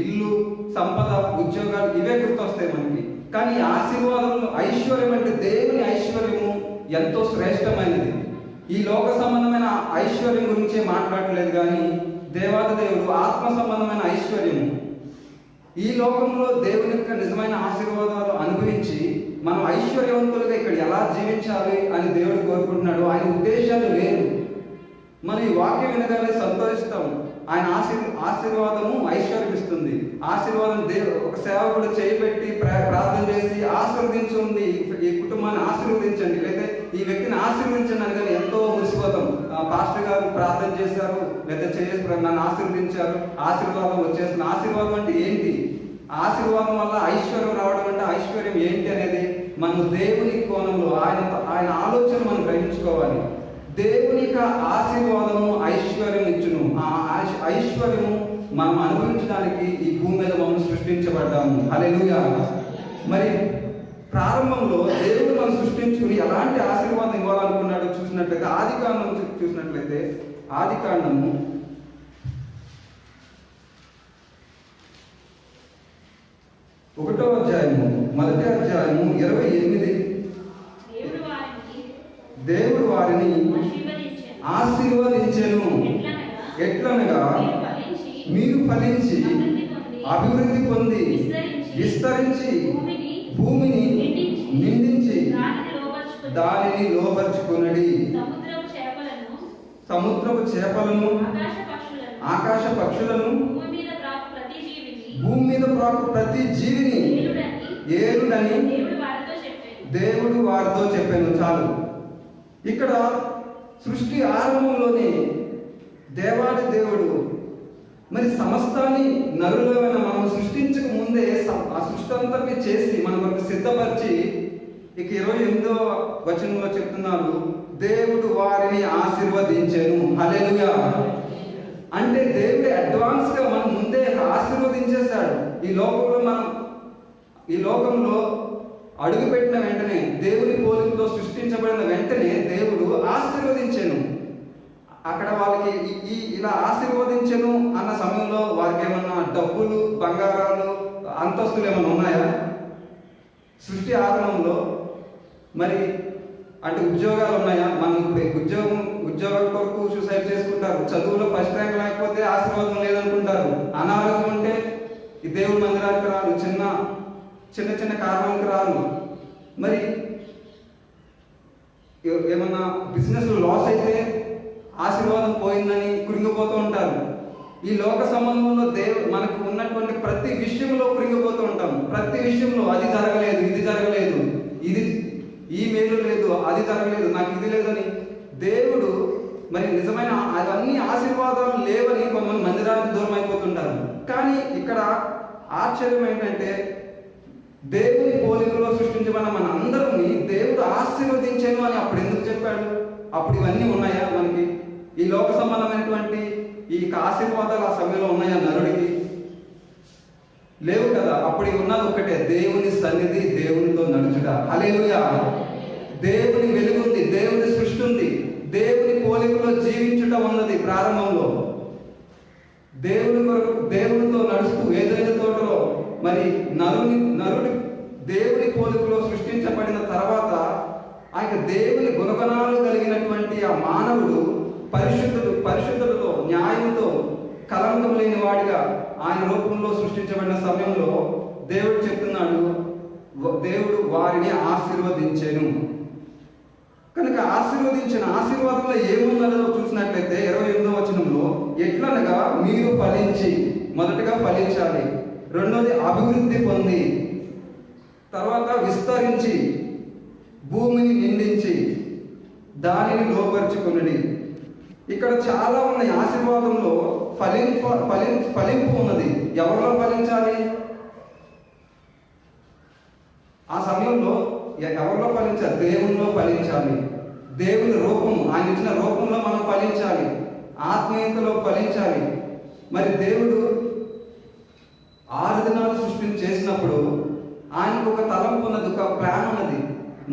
ఇల్లు, సంపద, ఉద్యోగాలు ఇవే గుర్తొస్తాయి మనకి. కానీ ఆశీర్వాదంలో ఐశ్వర్యం అంటే దేవుని ఐశ్వర్యము ఎంతో శ్రేష్టమైనది. ఈ లోక సంబంధమైన ఐశ్వర్యం గురించే మాట్లాడలేదు, కానీ దేవాది దేవుడు ఆత్మ సంబంధమైన ఐశ్వర్యము. ఈ లోకంలో దేవుని యొక్క నిజమైన ఆశీర్వాదాలు అనుభవించి మనం ఐశ్వర్యవంతులుగా ఇక్కడ ఎలా జీవించాలి అని దేవుడు కోరుకుంటున్నాడు. ఆయన ఉద్దేశాలు వేరు. మనం ఈ వాక్యం వినగానే సంతోషిస్తాం. ఆయన ఆశీర్వాదము ఐశ్వర్యం ఇస్తుంది. ఆశీర్వాదం ఒక సేవకుడు చేయబెట్టి ప్రార్థన చేసి ఆశీర్వదించండి, ఈ కుటుంబాన్ని ఆశీర్వదించండి, లేదా ఈ వ్యక్తిని ఆశీర్వదించండి అని కానీ ఎంతో మురిసిపోతాం. పాస్టర్ గారు ప్రార్థన చేశారు, లేదా చేసి నన్ను ఆశీర్వదించారు, ఆశీర్వాదం వచ్చేసిన. ఆశీర్వాదం అంటే ఏంటి? ఆశీర్వాదం వల్ల ఐశ్వర్యం రావడం అంటే ఐశ్వర్యం ఏంటి అనేది మనం దేవుని కోణంలో ఆయన ఆలోచన మనం గ్రహించుకోవాలి. దేవుని యొక్క ఆశీర్వాదము ఐశ్వర్యం ఇచ్చును. ఆ ఐశ్వర్యము మనం అనుభవించడానికి ఈ భూమి మీద మనం సృష్టించబడ్డాము. హల్లెలూయా. మరి ప్రారంభంలో దేవుడు మనం సృష్టించుకుని ఎలాంటి ఆశీర్వాదం ఇవ్వాలనుకున్నాడో చూసినట్లయితే ఆదికాండము 1వ అధ్యాయము 1వ అధ్యాయము 28. దేవుడు వారిని ఆశీర్వదించెను. ఎట్లనగా మీరు ఫలించి అభివృద్ధి పొంది విస్తరించి భూమిని నిండించి దానిని లోపరుచుకొనుడి. సముద్రపు చేపలను, ఆకాశ పక్షులను, భూమి మీద ప్రాకు ప్రతి జీవిని ఏలుడని దేవుడు వారితో చెప్పాను. చాలు. ఇక్కడ సృష్టి ఆరంభంలోనే దేవాది దేవుడు మరి సమస్తాన్ని నరులమైన మనం సృష్టించక ముందే ఆ సృష్టి అంతటిని చేసి మన వరకు సిద్ధపరిచి ఇక 28వ వచనంలో చెప్తున్నారు, దేవుడు వారిని ఆశీర్వదించెను. హల్లెలూయా. అంటే దేవుడు అడ్వాన్స్ గా మనం ముందే ఆశీర్వదించేశాడు. ఈ లోకంలో అడుగుపెట్టిన వెంటనే, దేవుని పోలికతో సృష్టించబడిన వెంటనే దేవుడు ఆశీర్వదించెను. అక్కడ వాళ్ళకి ఇలా ఆశీర్వదించెను అన్న సమయంలో వారికి ఏమన్నా డబ్బులు, బంగారాలు, అంతస్తులు ఏమన్నా ఉన్నాయా? సృష్టి ఆరంభంలో మరి అంటే ఉద్యోగాలు ఉన్నాయా? మనం ఇప్పుడు ఉద్యోగాల కొరకు సూసైడ్ చేసుకుంటారు. చదువులో ఫస్ట్ ర్యాంక్ లేకపోతే ఆశీర్వాదం లేదనుకుంటారు. అనారోగ్యం ఉంటే ఈ దేవుడి మందిరానికి రారు, చిన్న చిన్న కారణాలకు రారు. మరి ఏమన్నా బిజినెస్ లాస్ అయితే ఆశీర్వాదం పోయిందని కృంగిపోతూ ఉంటారు. ఈ లోక సంబంధంలో మనకు ఉన్నటువంటి ప్రతి విషయంలో కృంగిపోతూ ఉంటాం. ప్రతి విషయంలో అది జరగలేదు, ఇది జరగలేదు, ఈ మేలు లేదు, అది జరగలేదు, నాకు ఇది లేదని దేవుడు మరి నిజమైన అవన్నీ ఆశీర్వాదాలు లేవని కొంతమంది మందిరానికి దూరం అయిపోతుంటారు. కానీ ఇక్కడ ఆశ్చర్యం ఏంటంటే దేవుని పోలికలో సృష్టించబడిన మన అందరినీ దేవుడు ఆశీర్వదించాను అని అప్పుడు ఎందుకు చెప్పాడు? అప్పుడు ఇవన్నీ ఉన్నాయా మనకి? ఈ లోక సంబంధమైనటువంటి ఈ ఆశీర్వాదాలు ఆ సమయంలో ఉన్నాయా నరుడికి? లేవు కదా. అప్పుడు ఉన్నది ఒకటే, దేవుని సన్నిధి, దేవునితో నడుచుట. హల్లెలూయా. దేవుని వెలుగుంది, దేవుని సృష్టి ఉంది, దేవుని పోలికలో జీవించుట ఉన్నది. ప్రారంభంలో దేవునితో నడుస్తూ ఏదైనా తోటలో మరి నరుడు దేవుని పోలికలో సృష్టించబడిన తర్వాత ఆయన దేవుని గుణగణాలు కలిగినటువంటి ఆ మానవుడు పరిశుద్ధులతో, న్యాయంతో, కలంకం లేని వాడిగా ఆయన రూపంలో సృష్టించబడిన సమయంలో దేవుడు చెప్తున్నాడు, దేవుడు వారిని ఆశీర్వదించెను. కనుక ఆశీర్వాదంలో ఏమున్నదో చూసినట్లయితే 28వ వచనంలో, ఎట్లనగా మీరు ఫలించి, మొదటగా ఫలించాలి, రెండోది అభివృద్ధి పొంది, తర్వాత విస్తరించి, భూమిని నిండించి, దానిని లోపరుచుకుని. ఇక్కడ చాలా ఉన్నాయి. ఆశీర్వాదంలో ఫలింపు ఉన్నది. ఎవరిలో ఫలించాలి? ఆ సమయంలో ఎవరిలో ఫలించాలి? దేవునిలో ఫలించాలి. దేవుని రూపం, ఆయన ఇచ్చిన రూపంలో మనం ఫలించాలి, ఆత్మీయతలో ఫలించాలి. మరి దేవుడు 6 దినాలు సృష్టిని చేసినప్పుడు ఆయనకు ఒక తలంపు ఉన్నది, ఒక ప్లాన్ ఉన్నది.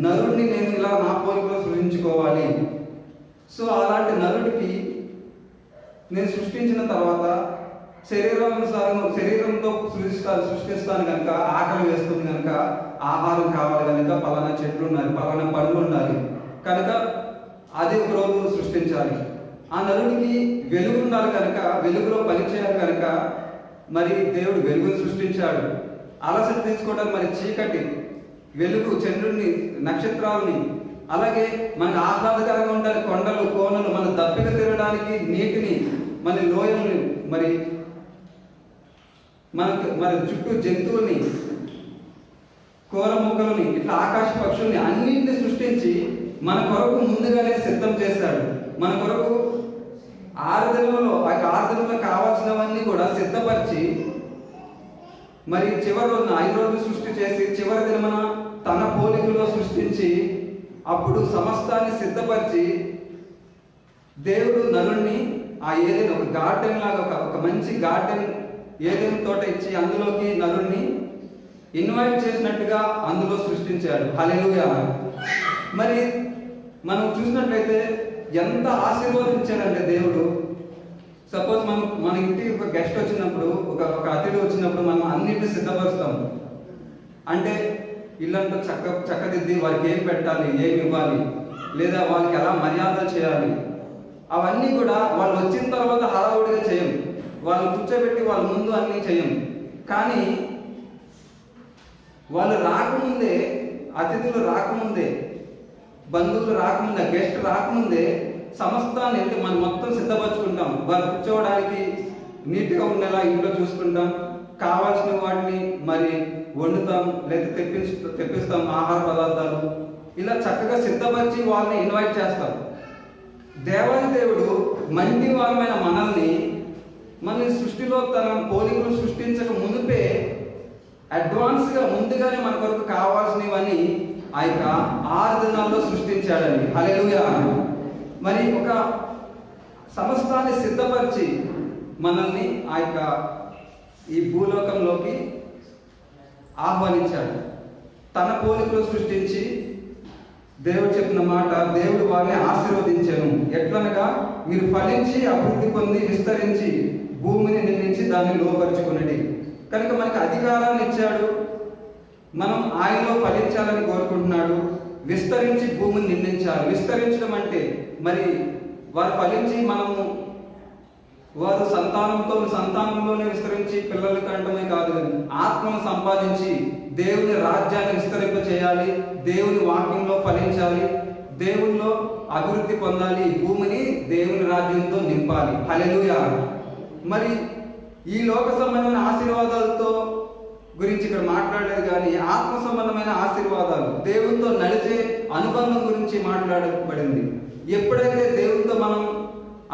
నరుడిని నేను ఇలా నా పోలికలో సృష్టించుకోవాలి. సో అలాంటి నరుడికి నేను సృష్టించిన తర్వాత శరీరంతో సృష్టిస్తాను కనుక, ఆకలి వేస్తుంది కనుక, ఆహారం కావాలి కనుక, పలానా చెట్లు ఉండాలి, పలానా పండ్లు ఉండాలి కనుక అది ఒక రోజు సృష్టించాలి. ఆ నరుడికి వెలుగు ఉండాలి కనుక, వెలుగులో పనిచేయాలి కనుక మరి దేవుడు వెలుగును సృష్టించాడు. అలసట తీసుకోవడానికి మరి చీకటి, వెలుగు, చంద్రుడిని, నక్షత్రాలని, అలాగే మనకు ఆహ్లాదకరంగా ఉండాలి కొండలు, కోనలు, మన దప్పిక తిరగడానికి నీటిని, మన లోయల్ని, మరి మన చుట్టూ జంతువుల్ని, కూర మొక్కలని, ఇట్లా ఆకాశ పక్షుల్ని అన్నింటినీ సృష్టించి మన కొరకు ముందుగానే సిద్ధం చేశాడు. మన కొరకు 6 దినంలో కావాల్సినవన్నీ కూడా సిద్ధపరిచి మరి చివరి రోజున 5 రోజులు సృష్టి చేసి చివరి దినమున తన పోలికలో సృష్టించి అప్పుడు సమస్తాన్ని సిద్ధపరిచి దేవుడు నరుణ్ణి ఆ ఏదైనా ఒక గార్డెన్ లాగా ఒక మంచి గార్డెన్ ఏదైనా తోట ఇచ్చి అందులోకి నరుణ్ణి ఇన్వైట్ చేసినట్టుగా అందులో సృష్టించాడు. హల్లెలూయా. మరి మనం చూసినట్లయితే ఎంత ఆశీర్వదించాడంటే దేవుడు. సపోజ్ మన ఇంటికి ఒక గెస్ట్ వచ్చినప్పుడు, ఒక అతిథి వచ్చినప్పుడు మనం అన్నింటినీ సిద్ధపరుస్తాం. అంటే ఇల్లంతా చక్కదిద్ది వారికి ఏం పెట్టాలి, ఏమి ఇవ్వాలి, లేదా వాళ్ళకి ఎలా మర్యాదలు చేయాలి, అవన్నీ కూడా వాళ్ళు వచ్చిన తర్వాత హడావుడిగా చేయం. వాళ్ళు కూర్చోబెట్టి వాళ్ళ ముందు అన్నీ చేయం. కానీ వాళ్ళు రాకముందే, అతిథులు రాకముందే, బంధువులు రాకముందే, గెస్ట్ రాకముందే సమస్తాన్ని అంటే మనం మొత్తం సిద్ధపరచుకుంటాం. వారు కూర్చోవడానికి నీట్గా ఉండేలా ఇంట్లో చూసుకుంటాం. కావాల్సిన వాటిని మరి వండుతాం, లేదా తెప్పిస్తాం ఆహార పదార్థాలు. ఇలా చక్కగా సిద్ధపరిచి వాళ్ళని ఇన్వైట్ చేస్తాం. దేవాది దేవుడు మంచి వారమైన మనల్ని సృష్టిలో తన పోలికలు సృష్టించక మునిపే అడ్వాన్స్గా ముందుగానే మన కొరకు కావాల్సినవన్నీ ఆ యొక్క 6 దినాల్లో సృష్టించాడండి. హల్లెలూయా. మరి ఒక సమస్తాన్ని సిద్ధపరిచి మనల్ని ఆ యొక్క ఈ భూలోకంలోకి ఆహ్వానించాడు. తన పోలికలు సృష్టించి దేవుడు చెప్పిన మాట, దేవుడు వారిని ఆశీర్వదించాను. ఎట్లనగా మీరు ఫలించి అభివృద్ధి పొంది విస్తరించి భూమిని నిండించి దాన్ని లోపరుచుకునేది. కనుక మనకి అధికారాన్ని ఇచ్చాడు. మనం ఆయనలో ఫలించాలని కోరుకుంటున్నాడు. విస్తరించి భూమిని నిండించాలి. విస్తరించడం అంటే మరి వారు ఫలించి వారు సంతానంలోనే విస్తరించి పిల్లలు కంటమే కాదు, ఆత్మను సంపాదించి దేవుని రాజ్యాన్ని విస్తరింప చేయాలి, దేవుని వాక్యంలో ఫలించాలి, దేవునిలో అభివృద్ధి పొందాలి, భూమిని దేవుని రాజ్యంతో నింపాలి. హల్లెలూయా. మరి ఈ లోక సంబంధమైన ఆశీర్వాదాలతో గురించి ఇక్కడ మాట్లాడలేదు, కానీ ఆత్మ సంబంధమైన ఆశీర్వాదాలు, దేవునితో నడిచే అనుబంధం గురించి మాట్లాడబడింది. ఎప్పుడైతే దేవునితో మనం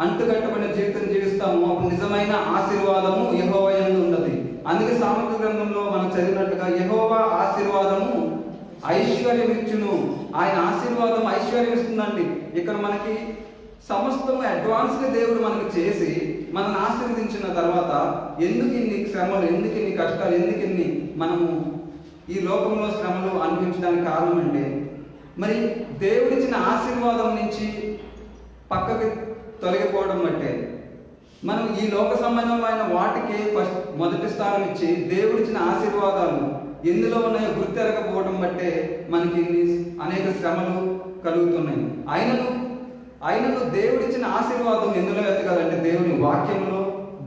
అంటుకట్టబడిన జీవితం జీవిస్తామో అప్పుడు నిజమైన ఆశీర్వాదము యెహోవా యందు ఉన్నది. అందుకే సామెతల గ్రంథంలో మనం చదివినట్టుగా యెహోవా ఆశీర్వాదము ఐశ్వర్యమిచ్చును. ఆయన ఆశీర్వాదం ఐశ్వర్యం ఇస్తుందండి. ఇక్కడ మనకి సమస్తము అడ్వాన్స్గా దేవుడు మనకు చేసి మనల్ని ఆశీర్వదించిన తర్వాత ఎందుకు ఇన్ని శ్రమలు, ఎందుకు ఇన్ని కష్టాలు, ఎందుకు ఇన్ని మనము ఈ లోకంలో శ్రమలు అనిపించడానికి కారణం అంటే మరి దేవుడిచ్చిన ఆశీర్వాదం నుంచి పక్కకి తొలగిపోవడం అంటే మనం ఈ లోక సంబంధమైన వాటికి మొదటి స్థానం ఇచ్చి దేవుడిచ్చిన ఆశీర్వాదాలు ఎందులో ఉన్నాయో గుర్తెరగకపోవడం బట్టే మనకి అనేక శ్రమలు కలుగుతున్నాయి. ఆయనను దేవుడిచ్చిన ఆశీర్వాదం ఎందులో వెతకాలంటే దేవుని వాక్యంలో,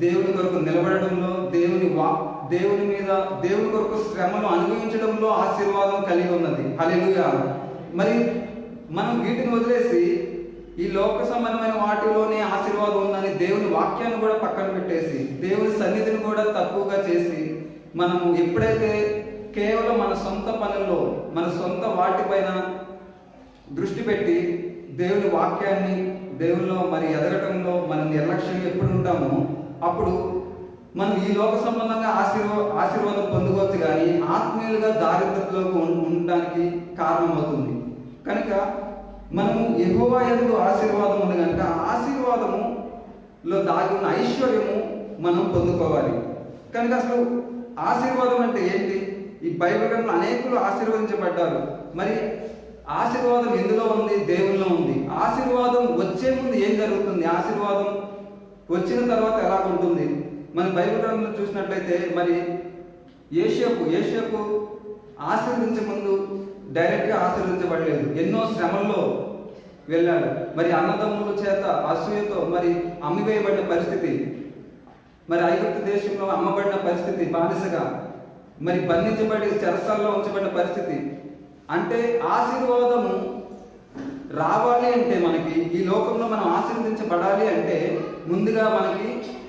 దేవుని కొరకు నిలబడడంలో, దేవుని మీద దేవుని కొరకు శ్రమలు అనుభవించడంలో ఆశీర్వాదం కలిగి ఉన్నది. హల్లెలూయా. మరి మనం వీటిని వదిలేసి ఈ లోక సంబంధమైన వాటిలోనే ఆశీర్వాదం ఉందని దేవుని వాక్యాన్ని కూడా పక్కన పెట్టేసి దేవుని సన్నిధిని కూడా తక్కువగా చేసి మనము ఎప్పుడైతే కేవలం మన సొంత పనుల్లో, మన సొంత వాటిపైన దృష్టి పెట్టి దేవుని వాక్యాన్ని, దేవునిలో మరి ఎదగటంలో మనం నిర్లక్ష్యంగా ఎప్పుడు ఉంటామో అప్పుడు మనం ఈ లోక సంబంధంగా ఆశీర్వాదం పొందుకోవచ్చు, కానీ ఆత్మీయులుగా దారిద్ర్యంలోకి ఉండడానికి కారణమవుతుంది. కనుక మనము యెహోవా యందు ఆశీర్వాదం ఉంది కనుక ఆశీర్వాదములో దాగి ఉన్న ఐశ్వర్యము మనం పొందుకోవాలి. కనుక అసలు ఆశీర్వాదం అంటే ఏంటి? ఈ బైబిల్ గ్రంథంలో అనేకులు ఆశీర్వదించబడ్డారు. మరి ఆశీర్వాదం ఎందులో ఉంది? దేవుల్లో ఉంది. ఆశీర్వాదం వచ్చే ముందు ఏం జరుగుతుంది? ఆశీర్వాదం వచ్చిన తర్వాత ఎలా ఉంటుంది? మన బైబిల్ గ్రంథంలో చూసినట్లయితే మరి యేషపు ఆశీర్వదించే ముందు డైరెక్ట్గా ఆశీర్వదించబడలేదు. ఎన్నో శ్రమల్లో వెళ్ళాడు. మరి అన్నదమ్ముల చేత అసూయతో మరి అమ్మివేయబడిన పరిస్థితి, మరి ఐగుప్తు దేశంలో అమ్మబడిన పరిస్థితి, బానిసగా మరి బంధించబడి చెరసాల్లో ఉంచబడిన పరిస్థితి. అంటే ఆశీర్వాదము రావాలి అంటే మనకి ఈ లోకంలో మనం ఆశీర్వదించబడాలి అంటే ముందుగా మనకి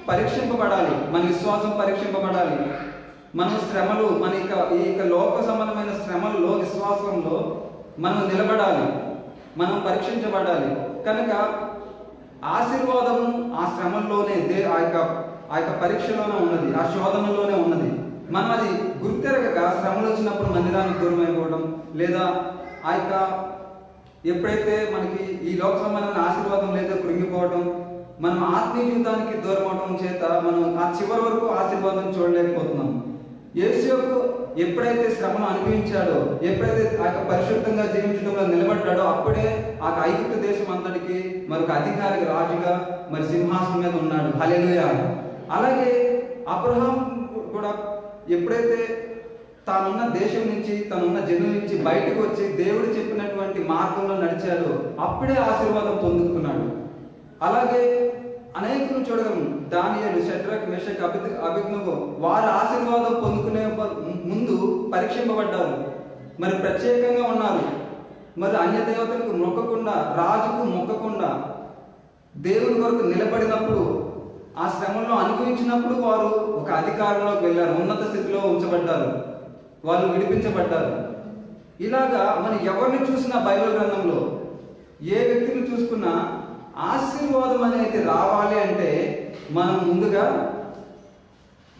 పరీక్షింపబడాలి, మన విశ్వాసం పరీక్షింపబడాలి. మన శ్రమలు, మన ఈ లోక సంబంధమైన శ్రమల్లో, విశ్వాసంలో మనం నిలబడాలి, మనం పరీక్షించబడాలి. కనుక ఆశీర్వాదము ఆ శ్రమల్లోనే, ఆ యొక్క పరీక్షలోనే ఉన్నది, ఆ శోధనలోనే ఉన్నది. మనం అది గుర్తెరగక శ్రమలు వచ్చినప్పుడు మందిరానికి దూరం అయిపోవడం, లేదా ఆ యొక్క ఎప్పుడైతే మనకి ఈ లోక సంబంధమైన ఆశీర్వాదం లేదో కృంగిపోవడం, మనం ఆత్మీయ జీవితానికి దూరం అవడం చేత మనం ఆ చివరి వరకు ఆశీర్వాదం చూడలేకపోతున్నాం. యేసు ఎప్పుడైతే శ్రమను అనుభవించాడో, ఎప్పుడైతే ఆ యొక్క పరిశుద్ధంగా జీవించడంలో నిలబడ్డాడో అప్పుడే ఆ ఐగుప్తు దేశం అంతటికి మరొక అధికారికి రాజుగా మరి సింహాసనం మీద ఉన్నాడు. హల్లెలూయా. అలాగే అబ్రహాం కూడా ఎప్పుడైతే తానున్న దేశం నుంచి, తనున్న జనుల నుంచి బయటకు వచ్చి దేవుడు చెప్పినటువంటి మార్గంలో నడిచాడో అప్పుడే ఆశీర్వాదం పొందుకున్నాడు. అలాగే అనేకులు చూడగలం. దానియేలు, షడ్రక్, మెషక్, అబేద్నెగో వారు ఆశీర్వాదం పొందుకునే ముందు పరీక్షింపబడ్డారు. మరి ప్రత్యేకంగా ఉన్నారు. మరి అన్య దేవతలకు మొక్కకుండా, రాజుకు మొక్కకుండా దేవుని కొరకు నిలబడినప్పుడు, ఆ శ్రమలో అనుభవించినప్పుడు వారు ఒక అధికారంలోకి వెళ్ళారు, ఉన్నత స్థితిలో ఉంచబడ్డారు, వాళ్ళు విడిపించబడ్డారు. ఇలాగా మనం ఎవరిని చూసినా బైబిల్ గ్రంథంలో ఏ వ్యక్తిని చూసుకున్నా ఆశీర్వాదం అనేది రావాలి అంటే మనం ముందుగా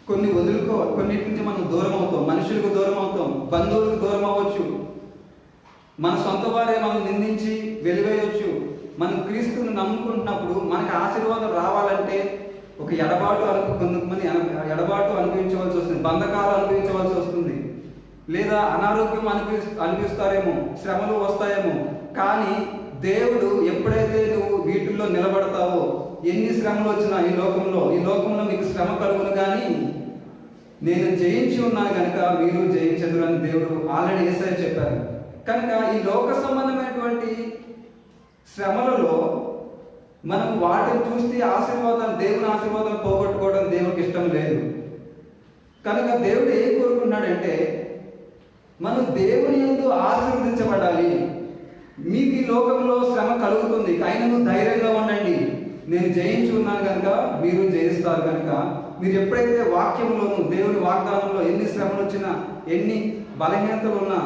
కొన్ని వదులుకోవాలి. కొన్నిటి నుంచి మనం దూరం అవుతాం, మనుషులకు దూరం అవుతాం, బంధువులకు దూరం అవ్వచ్చు, మన సొంత వారే మనం నిందించి వెలివేయవచ్చు. మనం క్రీస్తుని నమ్ముకుంటున్నప్పుడు మనకు ఆశీర్వాదం రావాలంటే ఒక కొంతమంది ఎడబాటు అనుభవించవలసి వస్తుంది, బంధకాలు అనుభవించవలసి వస్తుంది, లేదా అనారోగ్యం అనిపిస్తారేమో, శ్రమలు వస్తాయేమో. కానీ దేవుడు ఎప్పుడైతే నువ్వు వీటిల్లో నిలబడతావో, ఎన్ని శ్రమలు వచ్చినా ఈ లోకంలో మీకు శ్రమ కలుగును కానీ నేను జయించి ఉన్నాను కనుక మీరు జయించదురు అని దేవుడు ఆల్రెడీ యేసయ్య చెప్పారు. కనుక ఈ లోక సంబంధమైనటువంటి శ్రమలలో మనం వాటిని చూస్తే దేవుని ఆశీర్వాదం పోగొట్టుకోవడం దేవునికి ఇష్టం లేదు. కనుక దేవుడు ఏం కోరుకున్నాడంటే మనం దేవుని యందు ఆశీర్వదించబడాలి. మీకు ఈ లోకంలో శ్రమ కలుగుతుంది, అయినను ధైర్యంగా ఉండండి, నేను జయించి ఉన్నాను కనుక మీరు జయిస్తారు. కనుక మీరు ఎప్పుడైతే వాక్యంలోను దేవుని వాగ్దానంలో ఎన్ని శ్రమలు వచ్చినా, ఎన్ని బలహీనతలు ఉన్నా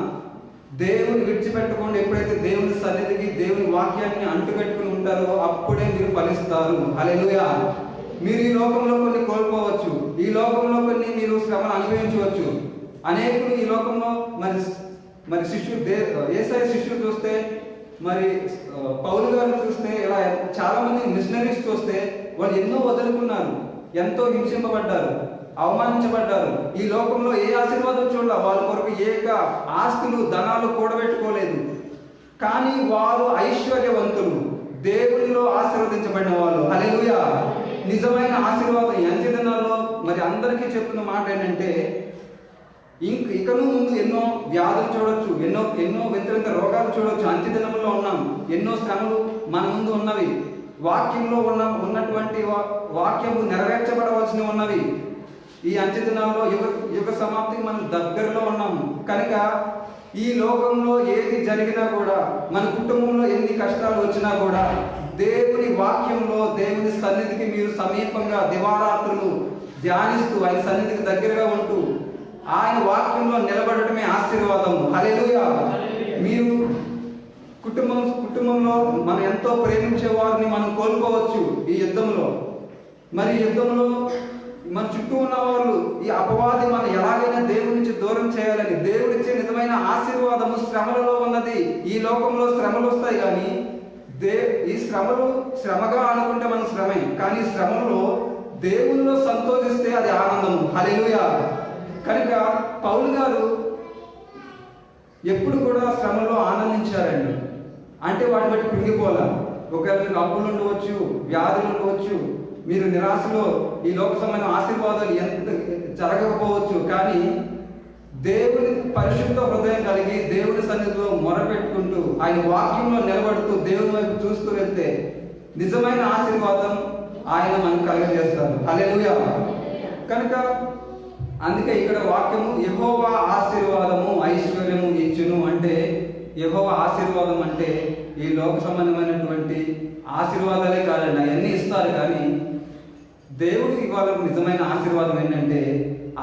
దేవుని విడిచిపెట్టకుండా ఎప్పుడైతే దేవుని సన్నిధికి దేవుని వాక్యాన్ని అంటుపెట్టుకుని ఉంటారో అప్పుడే మీరు ఫలిస్తారు. హల్లెలూయా. మీరు ఈ లోకంలో కొన్ని కోల్పోవచ్చు, ఈ లోకంలో కొన్ని మీరు శ్రమను అనుభవించవచ్చు. అనేకులు ఈ లోకంలో మరి యేసయ్య శిష్యులు చూస్తే, మరి పౌలు గారు చూస్తే, ఇలా చాలా మంది మిషనరీస్ చూస్తే వాళ్ళు ఎన్నో వదులుకున్నారు, ఎంతో హింసింపబడ్డారు, అవమానించబడ్డారు. ఈ లోకంలో ఏ ఆశీర్వాదం చూడాల, వాళ్ళ కొరకు ఆస్తులు ధనాలు కూడబెట్టుకోలేదు. కానీ వారు ఐశ్వర్యవంతులు, దేవునిలో ఆశీర్వదించబడిన వాళ్ళు. హల్లెలూయా. నిజమైన ఆశీర్వాదం అంత్యదినాల్లో మరి అందరికీ చెప్తున్న మాట ఏంటంటే ఇకను ముందు ఎన్నో వ్యాధులు చూడొచ్చు, ఎన్నో వింత రోగాలు చూడొచ్చు. అంత్యదినంలో ఉన్నాం, ఎన్నో శ్రమలు మన ముందు ఉన్నవి, వాక్యంలో ఉన్నటువంటి వాక్యము నెరవేర్చబడవలసినవి ఉన్నవి. ఈ అంత్యదినాల్లో యుగ సమాప్తికి మనం దగ్గరలో ఉన్నాము. కనుక ఈ లోకంలో ఏది జరిగినా కూడా, మన కుటుంబంలో ఎన్ని కష్టాలు వచ్చినా కూడా, దేవుని వాక్యంలో దేవుని సన్నిధికి మీరు సమీపంగా దివారాత్రులు ధ్యానిస్తూ ఆయన సన్నిధికి దగ్గరగా ఉంటూ ఆయన వాక్యంలో నిలబడటమే ఆశీర్వాదము. హల్లెలూయా. మీరు కుటుంబంలో మనం ఎంతో ప్రేమించే వారిని మనం కోల్పోవచ్చు ఈ యుద్ధంలో. మరి యుద్ధంలో మన చుట్టూ ఉన్న వాళ్ళు, ఈ అపవాది మనం ఎలాగైనా దేవుడి నుంచి దూరం చేయాలని, దేవుడిచ్చే నిజమైన ఆశీర్వాదము శ్రమలలో ఉన్నది. ఈ లోకంలో శ్రమలు వస్తాయి కానీ ఈ శ్రమగా అనుకుంటే మనం శ్రమే, కానీ శ్రమలో దేవునిలో సంతోషిస్తే అది ఆనందము. హల్లెలూయా. కనుక పౌలు గారు ఎప్పుడు కూడా శ్రమలో ఆనందించారండి. అంటే వాటి బట్టి కృంగిపోలా. ఒకవేళ మీకు అప్పులు ఉండవచ్చు, వ్యాధులు ఉండవచ్చు, మీరు నిరాశలో ఈ లోక సంబంధమైన ఆశీర్వాదాలు ఎంత జరగకపోవచ్చు, కానీ దేవుని పరిశుద్ధ హృదయం కలిగి దేవుని సన్నిధిలో మొరపెట్టుకుంటూ ఆయన వాక్యంలో నిలబడుతూ దేవుని వైపు చూస్తూ వెళ్తే నిజమైన ఆశీర్వాదం ఆయన మనకు కలుగజేస్తారు. హల్లెలూయా. కనుక అందుకే ఇక్కడ వాక్యము యెహోవా ఆశీర్వాదము ఐశ్వర్యము ఇచ్చును అంటే, యెహోవా ఆశీర్వాదం అంటే ఈ లోక సంబంధమైనటువంటి ఆశీర్వాదాలే కాదండి, అవన్నీ ఇస్తారు. కానీ దేవుడికి ఇవ్వాలని నిజమైన ఆశీర్వాదం ఏంటంటే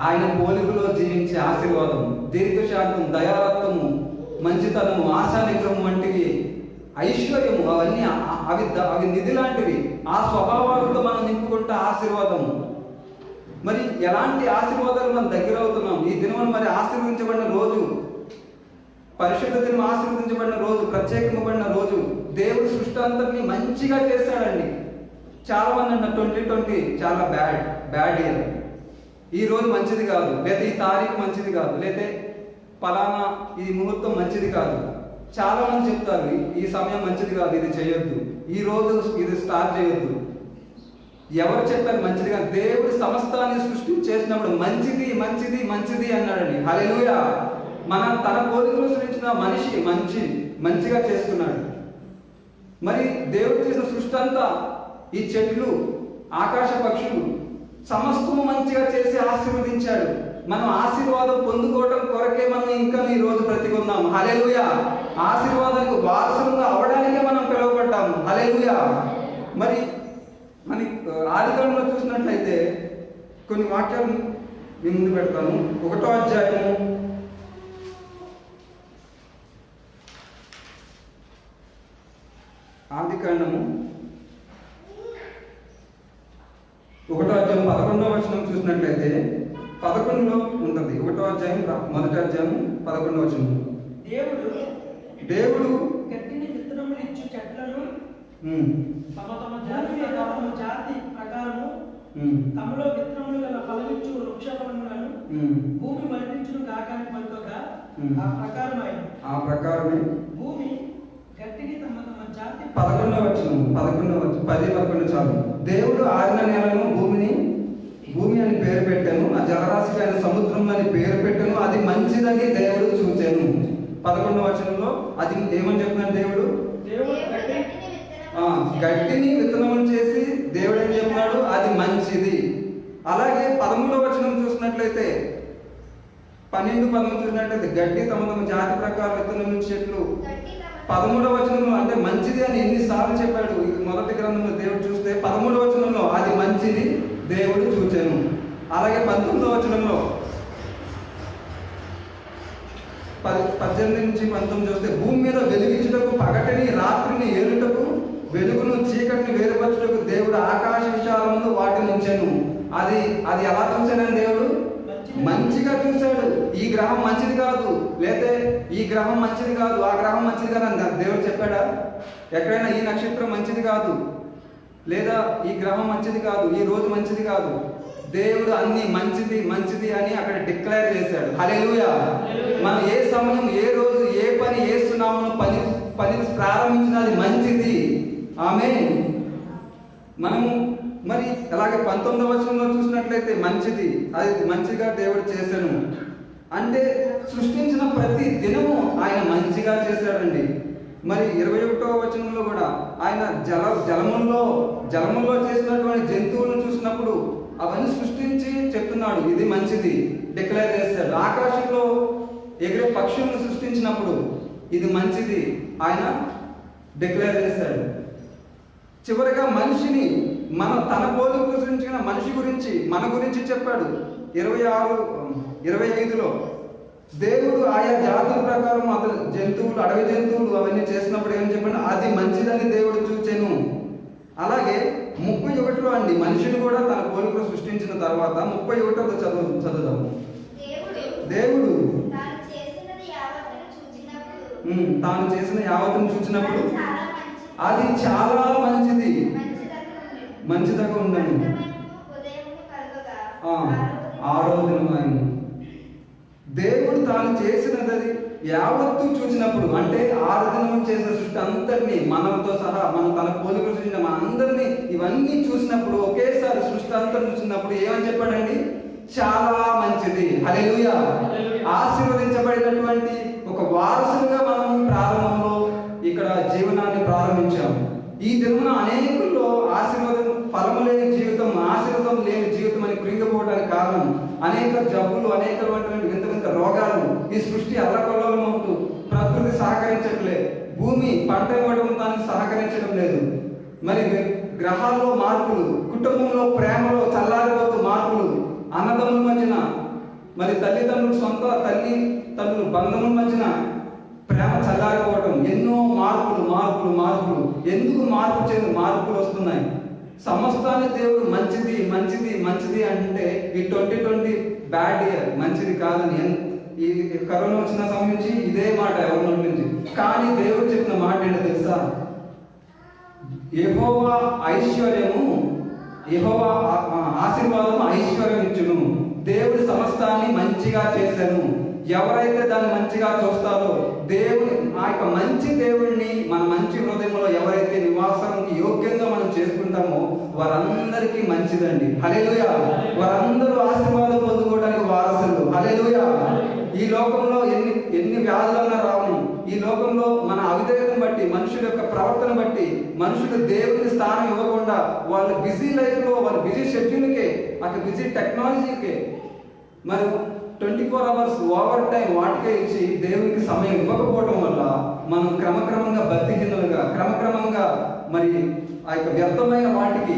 ఆయన పోలికలో జీవించే ఆశీర్వాదం, దీర్ఘశాంతం, దయాలత్వము, మంచితనము, ఆశా నిగ్రహం వంటివి, ఐశ్వర్యము, అవన్నీ అవి నిధి లాంటివి. ఆ స్వభావాలతో మనం నింపుకుంటే ఆశీర్వాదము. మరి ఎలాంటి ఆశీర్వాదాలు మనం దగ్గర అవుతున్నాం ఈ దినం? మరి ఆశీర్వదించబడిన రోజు, పరిశుద్ధ దినం ఆశీర్వదించబడిన రోజు, ప్రత్యేకింపబడిన రోజు. దేవుడు సృష్టి అంతటిని మంచిగా చేశాడండి. చాలా మంది అన్న 2020 చాలా బ్యాడ్ ఇయర్, ఈ రోజు మంచిది కాదు, లేదా ఈ తారీఖు మంచిది కాదు, లేదా పలానా ఈ ముహూర్తం మంచిది కాదు. చాలా మంది చెప్తారు ఈ సమయం మంచిది కాదు, ఇది చేయొద్దు, ఈ రోజు ఇది స్టార్ట్ చేయొద్దు. ఎవరు చెప్పారు మంచిదిగా? దేవుడు సమస్తాన్ని సృష్టి చేసినప్పుడు మంచిది మంచిది మంచిది అన్నాడండి. హల్లెలూయా. తన పోలికలో సృష్టించిన మనిషి మంచిగా చేసుకున్నాడు. మరి దేవుడు చేసిన సృష్టి అంతా, ఈ చెట్లు, ఆకాశ పక్షులు సమస్తము మంచిగా చేసి ఆశీర్వదించాడు. మనం ఆశీర్వాదం పొందుకోవడం కొరకే మనం ఇంకా ఈ రోజు బ్రతికున్నాము. హల్లెలూయా. ఆశీర్వాదానికి వారసులుగా అవడానికే మనం పిలువబడ్డాము. హల్లెలూయా. మరి మన ఆదికాలంలో చూసినట్లయితే కొన్ని వాక్యాలు మీ ముందు పెడతాను. 1వ అధ్యాయము ఆదికాండము 1వ అధ్యాయం 11వ వచనం చూసినట్లయితే 11లో ఉంటుంది. 1వ అధ్యాయం 1వ అధ్యాయం 11వ వచనం. దేవుడు గట్టిని విత్తనములు ఇచ్చు చెట్లను తమ జాతి ప్రకారము తమలో విత్తనములు గల ఫలమిచ్చు వృక్ష ఫలములను భూమి మరణించును కాకాని పలుకగా ఆ ప్రకారమే భూమి గట్టిని తమ జాతి 11వ వచనం 10-11 చాలు. దేవుడు ఆరిన నేలను భూమి అని పేరు పెట్టాను, ఆ జలరాశికి ఆయన సముద్రం అని పేరు పెట్టాను, అది మంచిదని దేవుడు చూచాను. 11వ వచనంలో అది ఏమని చెప్తున్నాడు దేవుడు? గట్టిని విత్తనం చేసి దేవుడు ఏం చెప్తున్నాడు? అది మంచిది. అలాగే 13వ వచనం చూసినట్లయితే 12-13 చూసినట్లయితే గట్టి తమ జాతి ప్రకారం విత్తనం చెట్లు 13వ వచనంలో అంటే మంచిది అని ఎన్నిసార్లు చెప్పాడు. ఇది మొదటి గ్రంథంలో దేవుడు చూస్తే 13వ వచనంలో అది మంచిది దేవుడు చూచాను. అలాగే 19వ వచనంలో 18-19 చూస్తే భూమి మీద వెలుగించుటకు పగటిని రాత్రిని ఏలుటకు వెలుగును చీకటిని వేరుపరచుటకు దేవుడు ఆకాశ విశాలముందు వాటిని ఉంచాను. అది ఎలా చూశాడని దేవుడు మంచిగా చూశాడు. ఈ గ్రహం మంచిది కాదు, లేదా ఈ గ్రహం మంచిది కాదు, ఆ గ్రహం మంచిది కాదు అని దేవుడు చెప్పాడా? ఎక్కడైనా ఈ నక్షత్రం మంచిది కాదు, లేదా ఈ గ్రహం మంచిది కాదు, ఈ రోజు మంచిది కాదు. దేవుడు అన్ని మంచిది అని అక్కడ డిక్లేర్ చేశాడు. హల్లెలూయా. మనం ఏ సమయం, ఏ రోజు, ఏ పని చేస్తున్నామో పని ప్రారంభించినది మంచిది. ఆమేన్. మనము మరి అలాగే 19వ వచనంలో చూసినట్లయితే మంచిది, అది మంచిగా దేవుడు చేశాను అంటే సృష్టించిన ప్రతి దినము ఆయన మంచిగా చేశాడండి. మరి 21వ వచనంలో కూడా ఆయన జలముల్లో చేసినటువంటి జంతువులను చూసినప్పుడు అవన్నీ సృష్టించి చెప్తున్నాడు ఇది మంచిది, డిక్లేర్ చేస్తాడు. ఆకాశంలో ఎగిరే పక్షులను సృష్టించినప్పుడు ఇది మంచిది ఆయన డిక్లేర్ చేశాడు. చివరిగా మనిషిని తన పోలికలు సృష్టించిన మనిషి గురించి మన గురించి చెప్పాడు. 26-25లో దేవుడు ఆయా జాతుల ప్రకారం అతను జంతువులు, అడవి జంతువులు అవన్నీ చేసినప్పుడు ఏం చెప్పాడు? అది మంచిదని దేవుడు చూచెను. అలాగే 31లో అండి మనిషిని కూడా తన పోలికలు సృష్టించిన తర్వాత 31 చదువుదాం. దేవుడు తాను చేసిన యావత్తును చూచినప్పుడు అది చాలా మంచిదగా ఉందని 6వ దినం దేవుడు తాను చేసినది యావత్తు చూసినప్పుడు అంటే 6 దినం చేసిన సృష్టి అంతటినీ మనతో సహా మనం తన పోలికలు సృష్టించిన మన అందరినీ ఇవన్నీ చూసినప్పుడు ఒకేసారి సృష్టి అంతా చూసినప్పుడు ఏమని చెప్పాడండి? చాలా మంచిది. హల్లెలూయా. ఆశీర్వదించబడినటువంటి ఒక వారసులుగా మనం ప్రారంభంలో ఇక్కడ జీవనాన్ని ప్రారంభించాం. ఈ దినమున అనేకుల్లో ఆశీర్వాదం ఫలము లేని జీవితం, ఆశీర్వాదం లేని జీవితం అని కృంగిపోవడానికి కారణం అనేక జబ్బులు, అనేకమైనటువంటి వింత రోగాలు. ఈ సృష్టి అల్లకల్లోలం అవుతూ ప్రకృతి సహకరించట్లేదు, భూమి పంట ఇవ్వడం దానికి సహకరించడం లేదు. మరి గ్రహాల్లో మార్పులు, కుటుంబంలో ప్రేమలో చల్లారిపోతూ మార్పులు, అన్నదమ్ముల మధ్యన మరి తల్లిదండ్రులు సొంత తల్లిదండ్రులు బంధముల మధ్యన ప్రేమ చల్లారిపోవటం, ఎన్నో మార్పులు. ఎందుకు మార్పులు వస్తున్నాయి? సమస్తాన్ని దేవుడు మంచిది అంటే ఈ 2020 బ్యాడ్ ఇయర్, మంచిది కాదని ఈ కరోనా వచ్చిన సమయం నుంచి ఇదే మాట ఎవరి నోటి నుంచి. కానీ దేవుడు చెప్పిన మాట ఏంటో తెలుసా? యెహోవా ఆశీర్వాదము ఐశ్వర్యం ఇచ్చును. దేవుడు సమస్తాన్ని మంచిగా చేశాను. ఎవరైతే దాన్ని మంచిగా చూస్తారో దేవుని ఆ యొక్క మంచి దేవుడిని మన మంచి హృదయంలో ఎవరైతే నివాసానికి యోగ్యంగా మనం చేసుకుంటామో వారందరికీ మంచిదండి. హల్లెలూయా. వారందరూ ఆశీర్వాదం పొందుకోవడానికి వారసులు. హల్లెలూయా. ఈ లోకంలో ఎన్ని వ్యాధులన్నా రావును. ఈ లోకంలో మన అవిధేయతను బట్టి, మనుషుల యొక్క ప్రవర్తన బట్టి, మనుషులు దేవుని స్థానం ఇవ్వకుండా వాళ్ళ బిజీ లైఫ్లో, వాళ్ళ బిజీ షెడ్యూల్కే, అక్కడ బిజీ టెక్నాలజీకే మరి 24 hours ఓవర్ టైం వాటికే ఇచ్చి దేవునికి సమయం ఇవ్వకపోవడం వల్ల మనం క్రమక్రమంగా బతిహీనులుగా, క్రమక్రమంగా మరి ఆ యొక్క వ్యర్థమైన వాటికి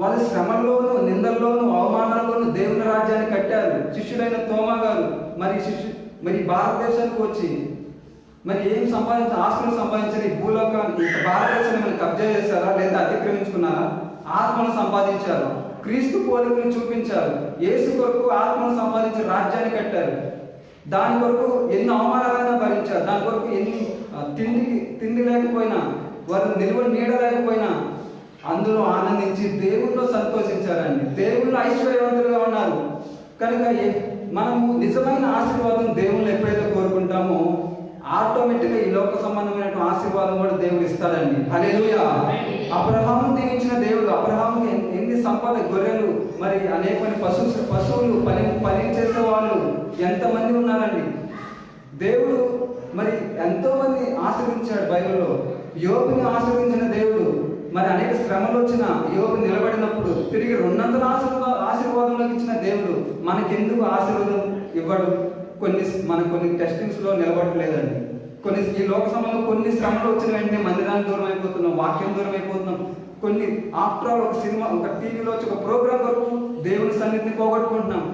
వాళ్ళు శ్రమల్లోనూ, నిందల్లోనూ, అవమానాల్లోనూ దేవుని రాజ్యాన్ని కట్టారు. శిష్యుడైన తోమా గారు మరి భారతదేశానికి వచ్చి మరి ఏం ఆస్తులు సంపాదించారు? ఈ భూలోకాన్ని, భారతదేశాన్ని మరి కబ్జా చేశారా లేదా అతిక్రమించుకున్నారా? ఆత్మను సంపాదించారు, క్రీస్తు పోలికను చూపించారు, యేసు కొరకు ఆత్మను సంపాదించి రాజ్యాన్ని కట్టారు. దాని కొరకు ఎన్ని అవమానాలైనా భరించారు. దాని కొరకు ఎన్ని తిండి లేకపోయినా, వారు నిలువ నీడ లేకపోయినా అందులో ఆనందించి దేవుల్లో సంతోషించారండి. దేవుళ్ళు ఐశ్వర్యవంతులుగా ఉన్నారు. కనుక మనము నిజమైన ఆశీర్వాదం దేవుళ్ళు ఎప్పుడైతే కోరుకుంటామో ఆటోమేటిక్గా ఈ లోక సంబంధమైన ఆశీర్వాదం కూడా దేవుడు ఇస్తాడండి. హల్లెలూయా. అబ్రహాము దీవించిన దేవుడు. అబ్రహాము ఎన్ని సంపద, గొర్రెలు, మరి అనేక పశువులు, పని చేసే వాళ్ళు ఎంతమంది ఉన్నారండి. దేవుడు మరి ఎంతో మంది ఆశీర్వించాడు. బైబిల్లో యోబుని ఆశీర్వించిన దేవుడు మరి అనేక శ్రమలు వచ్చిన యోబు నిలబడినప్పుడు తిరిగి 200 ఆశీర్వాదంలోకి ఇచ్చిన దేవుడు మనకెందుకు ఆశీర్వాదం ఇవ్వడు? కొన్ని టెస్టింగ్స్లో నిలబడలేదండి. ఈ లోక సమయంలో కొన్ని శ్రమలు వచ్చిన వెంటనే మందిరానికి దూరం అయిపోతున్నాం, వాక్యం దూరం అయిపోతున్నాం. కొన్ని ఆఫ్టర్ ఆల్ ఒక సినిమా, ఒక టీవీలో వచ్చి ఒక ప్రోగ్రామ్ వరకు దేవుని సన్నిధిని పోగొట్టుకుంటున్నాం.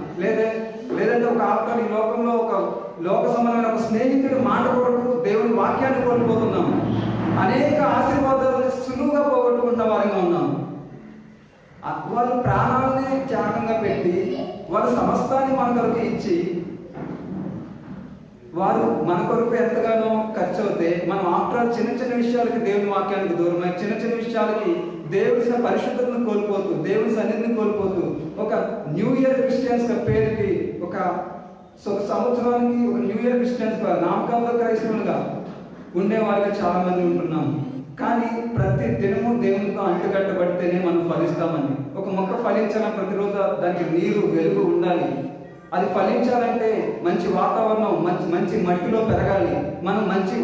లేదంటే ఒక ఆఫ్టర్ ఈ లోకంలో ఒక లోక సంబంధమైన ఒక స్నేహితుడి మాట కొరకు దేవుని వాక్యాన్ని కోల్పోతున్నాం. అనేక ఆశీర్వాదాలను సులువుగా పోగొట్టుకుంటున్న వారిగా ఉన్నాం. వాళ్ళు ప్రాణాలని త్యాగంగా పెట్టి వారు సమస్తాన్ని మన కొరకు ఇచ్చి వారు మన కొరకు ఎంతగానో ఖర్చు అవుతే మనం ఆఫ్టర్ చిన్న విషయాలకి దేవుని వాక్యానికి దూరమై చిన్న విషయాలకి దేవుడి పరిశుద్ధతను కోల్పోతూ, దేవుని సన్నిధిని కోల్పోతూ, ఒక న్యూ ఇయర్ క్రిస్టియన్స్ పేరుకి ఒక సంవత్సరానికి ఒక న్యూ ఇయర్ క్రిస్టియన్స్ నామకాంత క్రైస్తవులుగా ఉండేవాళ్ళగా చాలా మంది ఉంటున్నాం. కానీ ప్రతి దినము దేవునితో అంటుకట్టబడితేనే మనం ఫలిస్తామని. ఒక మొక్క ఫలించాలని ప్రతిరోజు దానికి నీరు, వెలుగు ఉండాలి. అది ఫలించాలంటే మంచి వాతావరణం, మంచి మట్టిలో పెరగాలి. మనం మంచి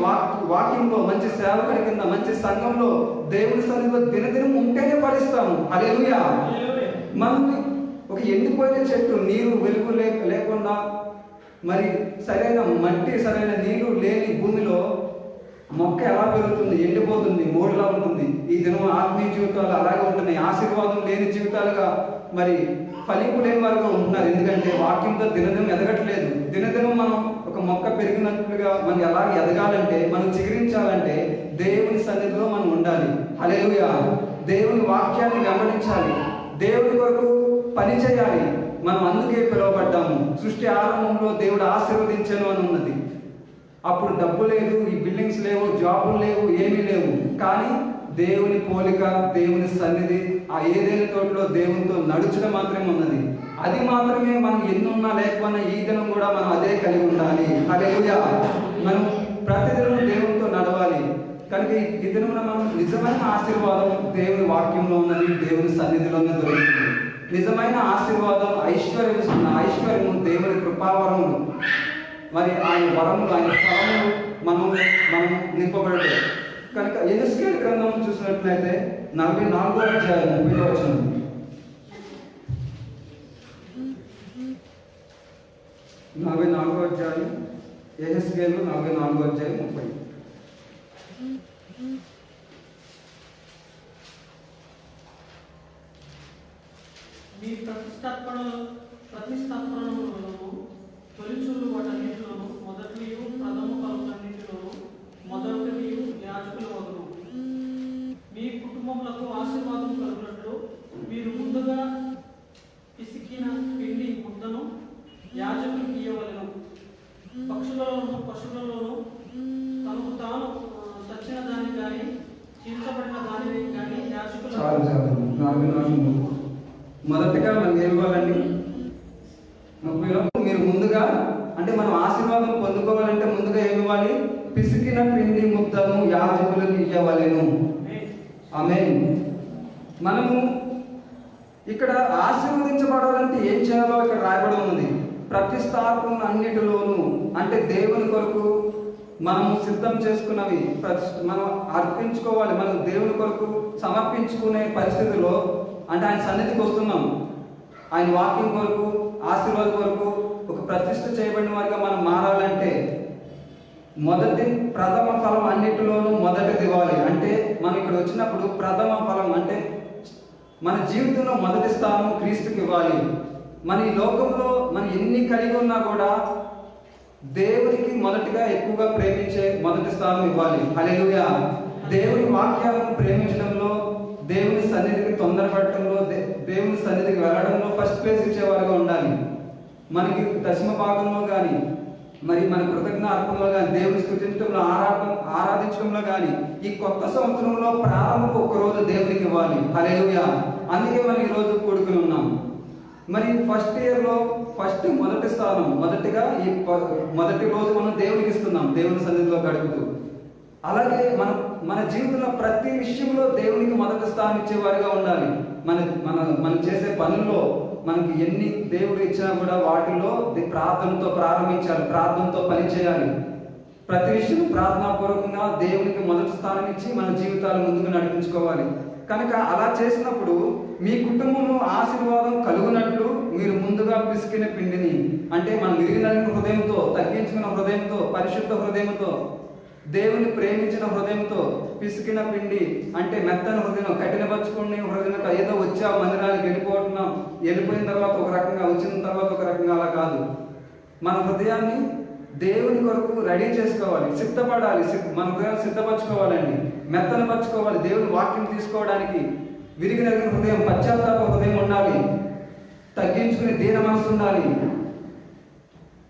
వాకింగ్లో, మంచి సేవకుడి కింద, మంచి సంఘంలో, దేవుని సన్నిధిలో దినదినం ఉంటేనే ఫలిస్తాము. హల్లెలూయా. మనం ఒక ఎండిపోయిన చెట్టు, నీరు, వెలుగు లేకుండా మరి సరైన మట్టి, సరైన నీరు లేని భూమిలో మొక్క ఎలా పెరుగుతుంది? ఎండిపోతుంది, మోడులా ఉంటుంది. ఈ దినం ఆత్మీయ జీవితాలు అలాగే ఉంటున్నాయి. ఆశీర్వాదం లేని జీవితాలుగా మరి ఫలింపు లేని వారుగా ఉంటున్నారు. ఎందుకంటే వాక్యంతో దినదినం ఎదగట్లేదు. దినదినం మనం ఒక మొక్క పెరిగినట్లుగా మనం ఎలా ఎదగాలంటే, మనం చిగురించాలంటే దేవుని సన్నిధిలో మనం ఉండాలి. హల్లెలూయా. దేవుని వాక్యాన్ని వెంబడించాలి, దేవుని కొరకు పని చేయాలి. మనం అందుకే పిలువబడ్డాము. సృష్టి ఆరంభంలో దేవుడు ఆశీర్వదించను అని ఉన్నది. అప్పుడు డబ్బు లేదు, ఈ బిల్డింగ్స్ లేవు, జాబులు లేవు, ఏమీ లేవు. కానీ దేవుని పోలిక, దేవుని సన్నిధి, ఆ ఏదైనా తోటలో దేవునితో నడుచడం మాత్రమే ఉన్నది. అది మాత్రమే మనం ఎన్నున్నా లేకపోయినా ఈ దినం కూడా మనం అదే కలిగి ఉండాలి. హల్లెలూయా. మనం ప్రతిదినం దేవునితో నడవాలి. కనుక ఈ దినం మనం నిజమైన ఆశీర్వాదం దేవుని వాక్యంలో ఉన్నది, దేవుని సన్నిధిలోనే దొరుకుతుంది. నిజమైన ఆశీర్వాదం ఐశ్వర్యము దేవుని కృపావరములు, మరి ఆయన వరములు, ఆయన ఫలములు మనం నింపబడతాయి. కనుక యెహెజ్కేలు గ్రంథం చూసినట్లయితే 44వ అధ్యాయం 30వ వచనం. యెహెజ్కేలు 44వ అధ్యాయం 30. మీ ప్రతిష్టాపనలను తొలిచూలు వాటన్నిటిలోను మొదటియు ప్రథమ ఫలములన్నిటిలోను మొదటియు యాజకుల వగును. మీ కుటుంబములకు ఆశీర్వాదం కలుగునట్లు మీరు ముందుగా పిసికిన పిండి ముద్దను యాజకులకు ఇయ్యవలెను. పక్షులలోను పశువులలోను తనకు తాను చచ్చిన దాన్ని కానీ చీల్చబడిన దానిని కానీ యాజకులు. మొదటిగా మనం ఏం ఇవ్వాలండి? మీరు ముందుగా, అంటే మనం ఆశీర్వాదం పొందుకోవాలంటే ముందుగా ఏమి ఇవ్వాలి? పిసికిన పిండి ముద్దను యాజకులకు ఇవ్వవలెను. ఆమేన్. మనము ఇక్కడ ఆశీర్వదించబడాలంటే ఏం చేయాలో ఇక్కడ రాయబడి ఉన్నది. ప్రతిష్టాపన అన్నిటిలోనూ, అంటే దేవుని కొరకు మనము సిద్ధం చేసుకున్నవి మనం అర్పించుకోవాలి. మనం దేవుని కొరకు సమర్పించుకునే పరిస్థితిలో, అంటే ఆయన సన్నిధికి వస్తున్నాం, ఆయన వాక్యం కొరకు, ఆశీర్వాదం కొరకు ఒక ప్రతిష్ఠ చేయబడిన వారిగా మనం మారాలంటే మొదటి ప్రథమ ఫలం అన్నిటిలోనూ మొదటిది ఇవ్వాలి. అంటే మనం ఇక్కడ వచ్చినప్పుడు ప్రథమ ఫలం అంటే మన జీవితంలో మొదటి స్థానం క్రీస్తుకి ఇవ్వాలి. మన ఈ లోకంలో మనం ఎన్ని కలిగి ఉన్నా కూడా దేవునికి మొదటిగా ఎక్కువగా ప్రేమించే మొదటి స్థానం ఇవ్వాలి. హల్లెలూయా. దేవుని వాక్యాలను ప్రేమించడంలో, దేవుని సన్నిధికి తొందరపడటంలో, దేవుని సన్నిధికి వెళ్ళడంలో ఫస్ట్ ప్లేస్ ఇచ్చేవారుగా ఉండాలి. మనకి దశమ భాగంలో కానీ, మరి మన కృతజ్ఞ అర్పణలో కానీ, దేవుని స్తుతించడంలో, ఆరాధించడంలో కానీ, ఈ కొత్త సంవత్సరంలో ప్రారంభం ఒక్కరోజు దేవునికి ఇవ్వాలి. హల్లెలూయా. అందుకే మనం ఈరోజు కూడుకుని ఉన్నాం. మరి ఫస్ట్ ఇయర్లో మొదటి స్థానం, మొదటిగా ఈ మొదటి రోజు మనం దేవునికి ఇస్తున్నాం, దేవుని సన్నిధిలో గడుపుతూ. అలాగే మన జీవితంలో ప్రతి విషయంలో దేవునికి మొదటి స్థానం ఇచ్చేవారిగా ఉండాలి. మనం చేసే పనుల్లో మనకి ఎన్ని దేవుడు ఇచ్చినా కూడా వాటిలో ప్రార్థనతో ప్రారంభించాలి, ప్రార్థనతో పని చేయాలి. ప్రతి విషయం ప్రార్థనాపూర్వకంగా దేవునికి మొదటి స్థానం ఇచ్చి మన జీవితాలు ముందుకు నడిపించుకోవాలి. కనుక అలా చేసినప్పుడు మీ కుటుంబంలో ఆశీర్వాదం కలుగునట్లు మీరు ముందుగా పిసికిన పిండిని, అంటే మనం విరిగిన హృదయంతో, తగ్గించుకున్న హృదయంతో, పరిశుద్ధ హృదయంతో, దేవుని ప్రేమించిన హృదయంతో పిసికిన పిండి అంటే మెత్తని హృదయం, కఠినపరుచుకునే హృదయం. ఏదో వచ్చా మందిరానికి వెళ్ళిపోయిన తర్వాత ఒక రకంగా, వచ్చిన తర్వాత ఒక రకంగా, అలా కాదు. మన హృదయాన్ని దేవుని కొరకు రెడీ చేసుకోవాలి, సిద్ధపడాలి. మన హృదయాన్ని సిద్ధపరచుకోవాలండి, మెత్తనపరచుకోవాలి. దేవుని వాక్యం తీసుకోవడానికి విరిగిన హృదయం, పశ్చాత్తాప హృదయం ఉండాలి. తగ్గించుకుని దీన మనసు ఉండాలి.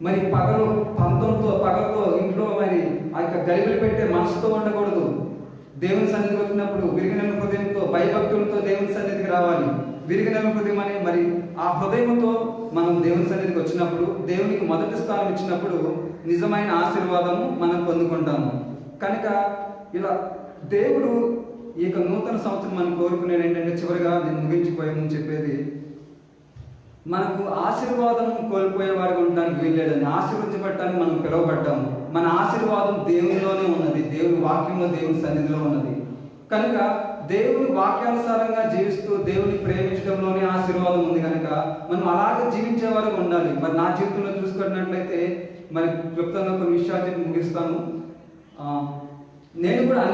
మరి పగలతో ఇంట్లో మరి ఆ యొక్క గలిబిలి పెట్టే మనసుతో ఉండకూడదు. దేవుని సన్నిధికి వచ్చినప్పుడు విరిగిన హృదయంతో, భయభక్తులతో దేవుని సన్నిధికి రావాలి. విరిగిన హృదయం అనే మరి ఆ హృదయంతో మనం దేవుని సన్నిధికి వచ్చినప్పుడు, దేవునికి మొదటి స్థానం ఇచ్చినప్పుడు నిజమైన ఆశీర్వాదము మనం పొందుకుంటాము. కనుక ఇలా దేవుడు ఈ యొక్క నూతన సంవత్సరం మనం కోరుకునేది ఏంటంటే, చివరిగా నేను ముగించిపోయామని చెప్పేది, మనకు ఆశీర్వాదం కోల్పోయే వారికి ఉండడానికి వీల్లేదండి. ఆశీర్వదించబడటానికి మనం పిలువబడ్డాము. మన ఆశీర్వాదం దేవునిలోనే ఉన్నది, దేవుని వాక్యంలో, దేవుని సన్నిధిలో ఉన్నది. కనుక దేవుని వాక్యానుసారంగా జీవిస్తూ దేవుని ప్రేమించడంలోనే ఆశీర్వాదం ఉంది. కనుక మనం అలాగే జీవించే వారికి ఉండాలి. మరి నా జీవితంలో చూసుకున్నట్లయితే, మరి క్లుప్తంగా కొన్ని విషయాలు చెప్పి ముగిస్తాను. నేను కూడా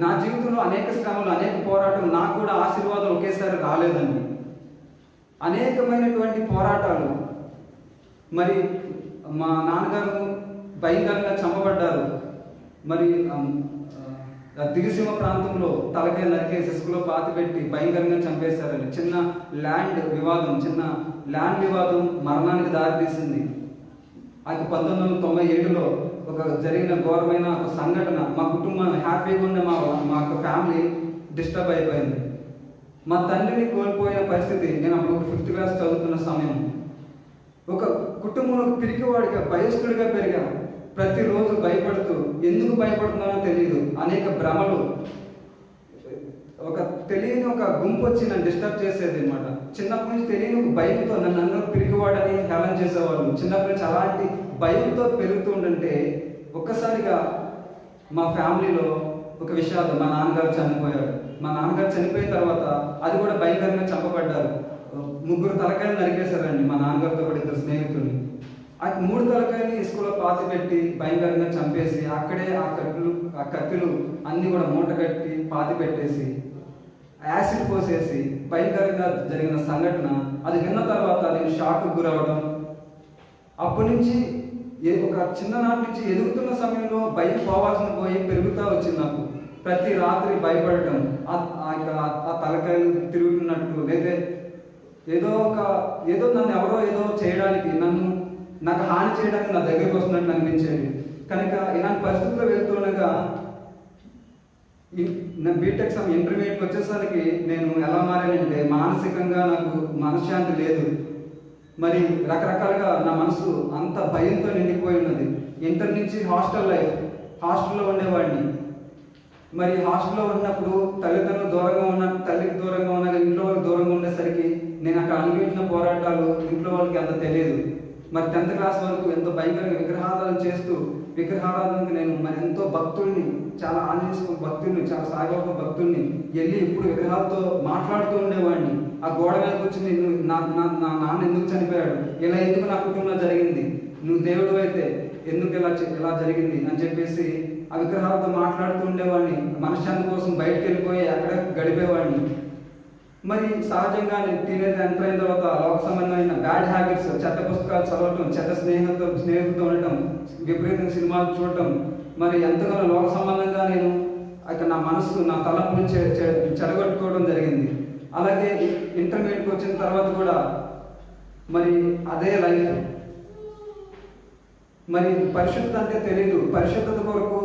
నా జీవితంలో అనేక శ్రమలు, అనేక పోరాటాలు, నాకు కూడా ఆశీర్వాదం ఒకేసారి రాలేదండి. అనేకమైనటువంటి పోరాటాలు. మరి మా నాన్నగారు భయంకరంగా చంపబడ్డారు. మరి దివిసీమ ప్రాంతంలో తలకాయ నరికేసి ఇసుకలో పాతిపెట్టి భయంకరంగా చంపేశారండి. చిన్న ల్యాండ్ వివాదం మరణానికి దారితీసింది. అది 1997లో ఒక జరిగిన ఘోరమైన ఒక సంఘటన. మా కుటుంబం హ్యాపీగా ఉండే మా యొక్క ఫ్యామిలీ డిస్టర్బ్ అయిపోయింది. మా తండ్రిని కోల్పోయిన పరిస్థితి. నేను అప్పుడు 5th క్లాస్ చదువుతున్న సమయం. ఒక కుటుంబంలో పిరికివాడిగా, భయస్థుడిగా పెరిగాను. ప్రతిరోజు భయపడుతూ, ఎందుకు భయపడుతున్నానో తెలియదు. అనేక భ్రమలు, తెలియని ఒక గుంపు వచ్చి నన్ను డిస్టర్బ్ చేసేది అనమాట. చిన్నప్పటి నుంచి తెలియని ఒక భయంతో నన్ను అందరూ పిరికివాడని హేళన చేసేవాళ్ళు. చిన్నప్పటి నుంచి అలాంటి భయంతో పెరుగుతూ ఉంటుంటే ఒక్కసారిగా మా ఫ్యామిలీలో ఒక విషాదం. మా నాన్నగారు చనిపోయాడు. మా నాన్నగారు చనిపోయిన తర్వాత అది కూడా భయంకరంగా చంపబడ్డారు. 3 తలకాయలు నరికేశారండి మా నాన్నగారితో కూడా 2 స్నేహితుల్ని. ఆ 3 తలకాయని ఇసుకలో పాతిపెట్టి భయంకరంగా చంపేసి, అక్కడే ఆ కత్తులు అన్ని కూడా మూట కట్టి పాతిపెట్టేసి, యాసిడ్ పోసేసి భయంకరంగా జరిగిన సంఘటన. అది విన్న తర్వాత నేను షాక్కు గురవడం. అప్పటి నుంచి ఒక చిన్ననాటి నుంచి ఎదుగుతున్న సమయంలో భయం పోవాల్సిన పోయి పెరుగుతూ వచ్చింది నాకు. ప్రతి రాత్రి భయపడటం, ఆ తలకాయలు తిరుగుతున్నట్టు, లేదా ఏదో నన్ను ఎవరో ఏదో చేయడానికి, నాకు హాని చేయడానికి నా దగ్గరికి వస్తున్నట్టు అనిపించేది. కనుక ఇలాంటి పరిస్థితుల్లో వెళ్తుండగా నా బీటెక్ ఇంటర్మీడియట్కి వచ్చేసరికి నేను ఎలా మారానంటే, మానసికంగా నాకు మనశ్శాంతి లేదు. మరి రకరకాలుగా నా మనసు అంత భయంతో నిండిపోయి ఉన్నది. ఇంటర్ నుంచి హాస్టల్లో ఉండేవాడిని. మరి హాస్టల్లో ఉన్నప్పుడు తల్లికి దూరంగా ఉన్నా, ఇంట్లో వాళ్ళకి దూరంగా ఉండేసరికి నేను అక్కడ అనుభవించిన పోరాటాలు ఇంట్లో వాళ్ళకి అంత తెలియదు. మరి 10th క్లాస్ వరకు ఎంతో భయంకరంగా విగ్రహారాధన చేస్తూ, విగ్రహారాధనకి నేను మరి ఎంతో భక్తుల్ని, చాలా ఆంజనేయ భక్తుల్ని, చాలా సాయిబాబా భక్తుల్ని వెళ్ళి ఇప్పుడు విగ్రహాలతో మాట్లాడుతూ ఉండేవాడిని. ఆ గోడ మీద కూర్చుని, నా నాన్న ఎందుకు చనిపోయాడు, ఇలా ఎందుకు నా కుటుంబంలో జరిగింది, నువ్వు దేవుడు అయితే ఎందుకు ఇలా జరిగింది అని చెప్పేసి ఆ విగ్రహాలతో మాట్లాడుతూ ఉండేవాడిని. మనశ్శాంతి కోసం బయటకు వెళ్ళిపోయి అక్కడ గడిపేవాడిని. మరి సహజంగా నేను టీనేజ్ ఎంటర్ అయిన తర్వాత లోక సంబంధమైన బ్యాడ్ హ్యాబిట్స్, చెడ్డ పుస్తకాలు చదవటం, చెడ్డ స్నేహితులతో ఉండటం, విపరీతంగా సినిమాలు చూడటం, మరి ఎంతగానో లోక సంబంధంగా నేను నా మనసు, నా తలంపుని చెడగొట్టుకోవడం జరిగింది. అలాగే ఇంటర్మీడియట్కి వచ్చిన తర్వాత కూడా మరి అదే లైఫ్. మరి పరిశుద్ధత అంటే తెలియదు. పరిశుద్ధత కొరకు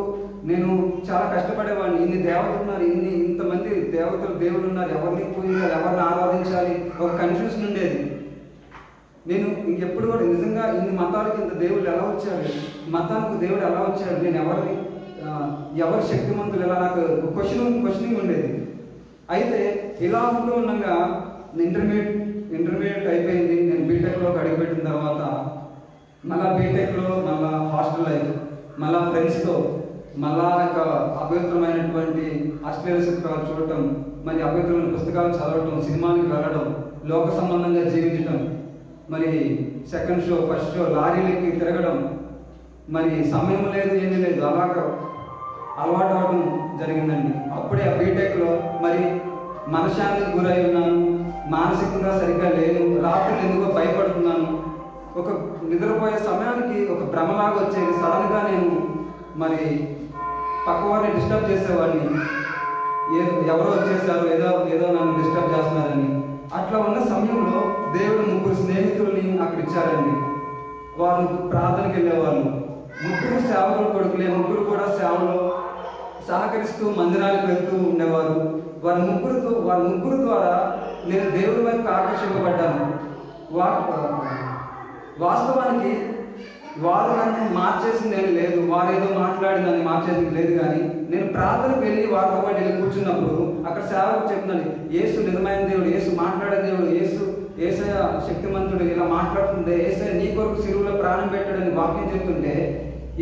నేను చాలా కష్టపడేవాడిని. ఇన్ని దేవతలు ఉన్నారు, ఇంతమంది దేవుడు ఉన్నారు, ఎవరిని పూజించాలి, ఎవరిని ఆరాధించాలి, ఒక కన్ఫ్యూజన్ ఉండేది. నేను ఇంకెప్పుడు కూడా నిజంగా ఇన్ని మతాలకి ఇంత దేవుడు ఎలా వచ్చాడు, మతానికి దేవుడు ఎలా వచ్చాడు, నేను ఎవరి శక్తిమంతులు ఎలా, నాకు క్వశ్చనింగ్ ఉండేది. అయితే ఇలా ఉంటూ ఉండగా ఇంటర్మీడియట్ అయిపోయింది. నేను బీటెక్లోకి అడుగుపెట్టిన తర్వాత మళ్ళీ బీటెక్లో మళ్ళీ హాస్టల్ లైఫ్, మళ్ళీ ఫ్రెండ్స్తో మళ్ళా అపవిత్రమైనటువంటి అశ్లీల చిత్రాలు చూడటం, మరి అపవిత్రమైన పుస్తకాలు చదవటం, సినిమాలకు వెళ్ళడం, లోక సంబంధంగా జీవించడం, మరి సెకండ్ షో ఫస్ట్ షో లారీలకి తిరగడం, మరి సమయం లేదు, ఏమీ లేదు, అలాగా అలవాటు అవ్వడం జరిగిందండి. అప్పుడే ఆ బీటెక్లో మరి మనశ్శాంతికి గురై ఉన్నాను, మానసికంగా సరిగ్గా లేను, రాత్రులు ఎందుకో భయపడుతున్నాను. ఒక నిద్రపోయే సమయానికి ఒక భ్రమలాగా వచ్చేది. సడన్గా నేను మరి పక్కవారిని డిస్టర్బ్ చేసేవాడిని, ఎవరో వచ్చేసారు, ఏదో నన్ను డిస్టర్బ్ చేస్తున్నారని. అట్లా ఉన్న సమయంలో దేవుడు 3 స్నేహితుల్ని అక్కడ ఇచ్చారండి. వాళ్ళు ప్రార్థనకి వెళ్ళేవాళ్ళు. 3 సేవకుల కొడుకులే, 3 కూడా సేవలో సహకరిస్తూ మందిరానికి వెళ్తూ ఉండేవారు. వాళ్ళ ముగ్గురు ద్వారా నేను దేవుడి వైపు ఆకర్షింపబడ్డాను. వాస్తవానికి వారు నన్ను మార్చేసింది ఏమి లేదు, వారు ఏదో మాట్లాడి నన్ను మార్చేసింది లేదు. కానీ నేను ప్రార్థనకు వెళ్ళి వారితో పాటు వెళ్ళి కూర్చున్నప్పుడు అక్కడ సేవకు చెప్తున్నాను, యేసు నిజమైన దేవుడు, యేసు మాట్లాడే దేవుడు, యేసయ్య శక్తిమంతుడు, ఇలా మాట్లాడుతుంటే యేసయ్య నీ కొరకు సిలువలో ప్రాణం పెట్టాడని వాక్యం చెప్తుంటే,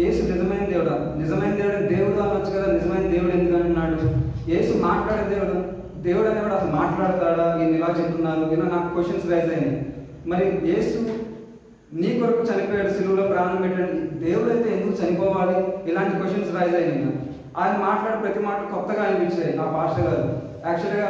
యేసు నిజమైన దేవుడా, నిజమైన దేవుడు అనొచ్చు కదా, నిజమైన దేవుడు ఎందుకు అంటున్నాడు, యేసు మాట్లాడే దేవుడు అనేవాడు అసలు మాట్లాడతాడా, ఈయన ఇలా చెప్తున్నారు, ఇలా నాకు క్వశ్చన్స్ రైజ్ అయినాయి. మరి యేసు నీ కొరకు చనిపోయాడు, సిలువలో ప్రాణం పెట్టాడు, దేవుడు అయితే ఎందుకు చనిపోవాలి, ఇలాంటి క్వశ్చన్స్ రైజ్ అయినాయి. ఆయన మాట్లాడే ప్రతి మాట కొత్తగా అనిపించాయి ఆ పాస్టర్ గారు. యాక్చువల్గా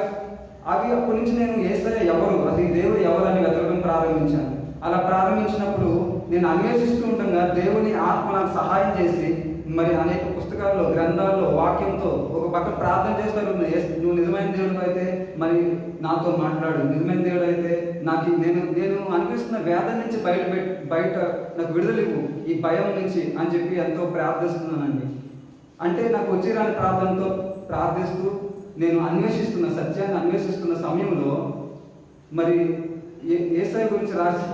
అవి అప్పటి నుంచి నేను యేసయ్య ఎవరు, అది దేవుడు ఎవరు అని వెతకడం ప్రారంభించాను. అలా ప్రారంభించినప్పుడు నేను అన్వేషిస్తూ ఉండగా దేవుని ఆత్మ నాకు సహాయం చేసి మరి అనేక పుస్తకాల్లో, గ్రంథాల్లో, వాక్యంతో ఒక పక్క ప్రార్థన చేస్తారు, నువ్వు నిజమైన దేవుడు అయితే మరి నాతో మాట్లాడు, నిజమైన దేవుడు అయితే నేను అనిపిస్తున్న వేదన నుంచి బయట నాకు విడుదల ఇవ్వు, ఈ భయం నుంచి అని చెప్పి ఎంతో ప్రార్థిస్తున్నానండి. అంటే నాకు వచ్చి రాని ప్రార్థనతో ప్రార్థిస్తూ నేను సత్యాన్ని అన్వేషిస్తున్న సమయంలో మరి యేసయ్య గురించి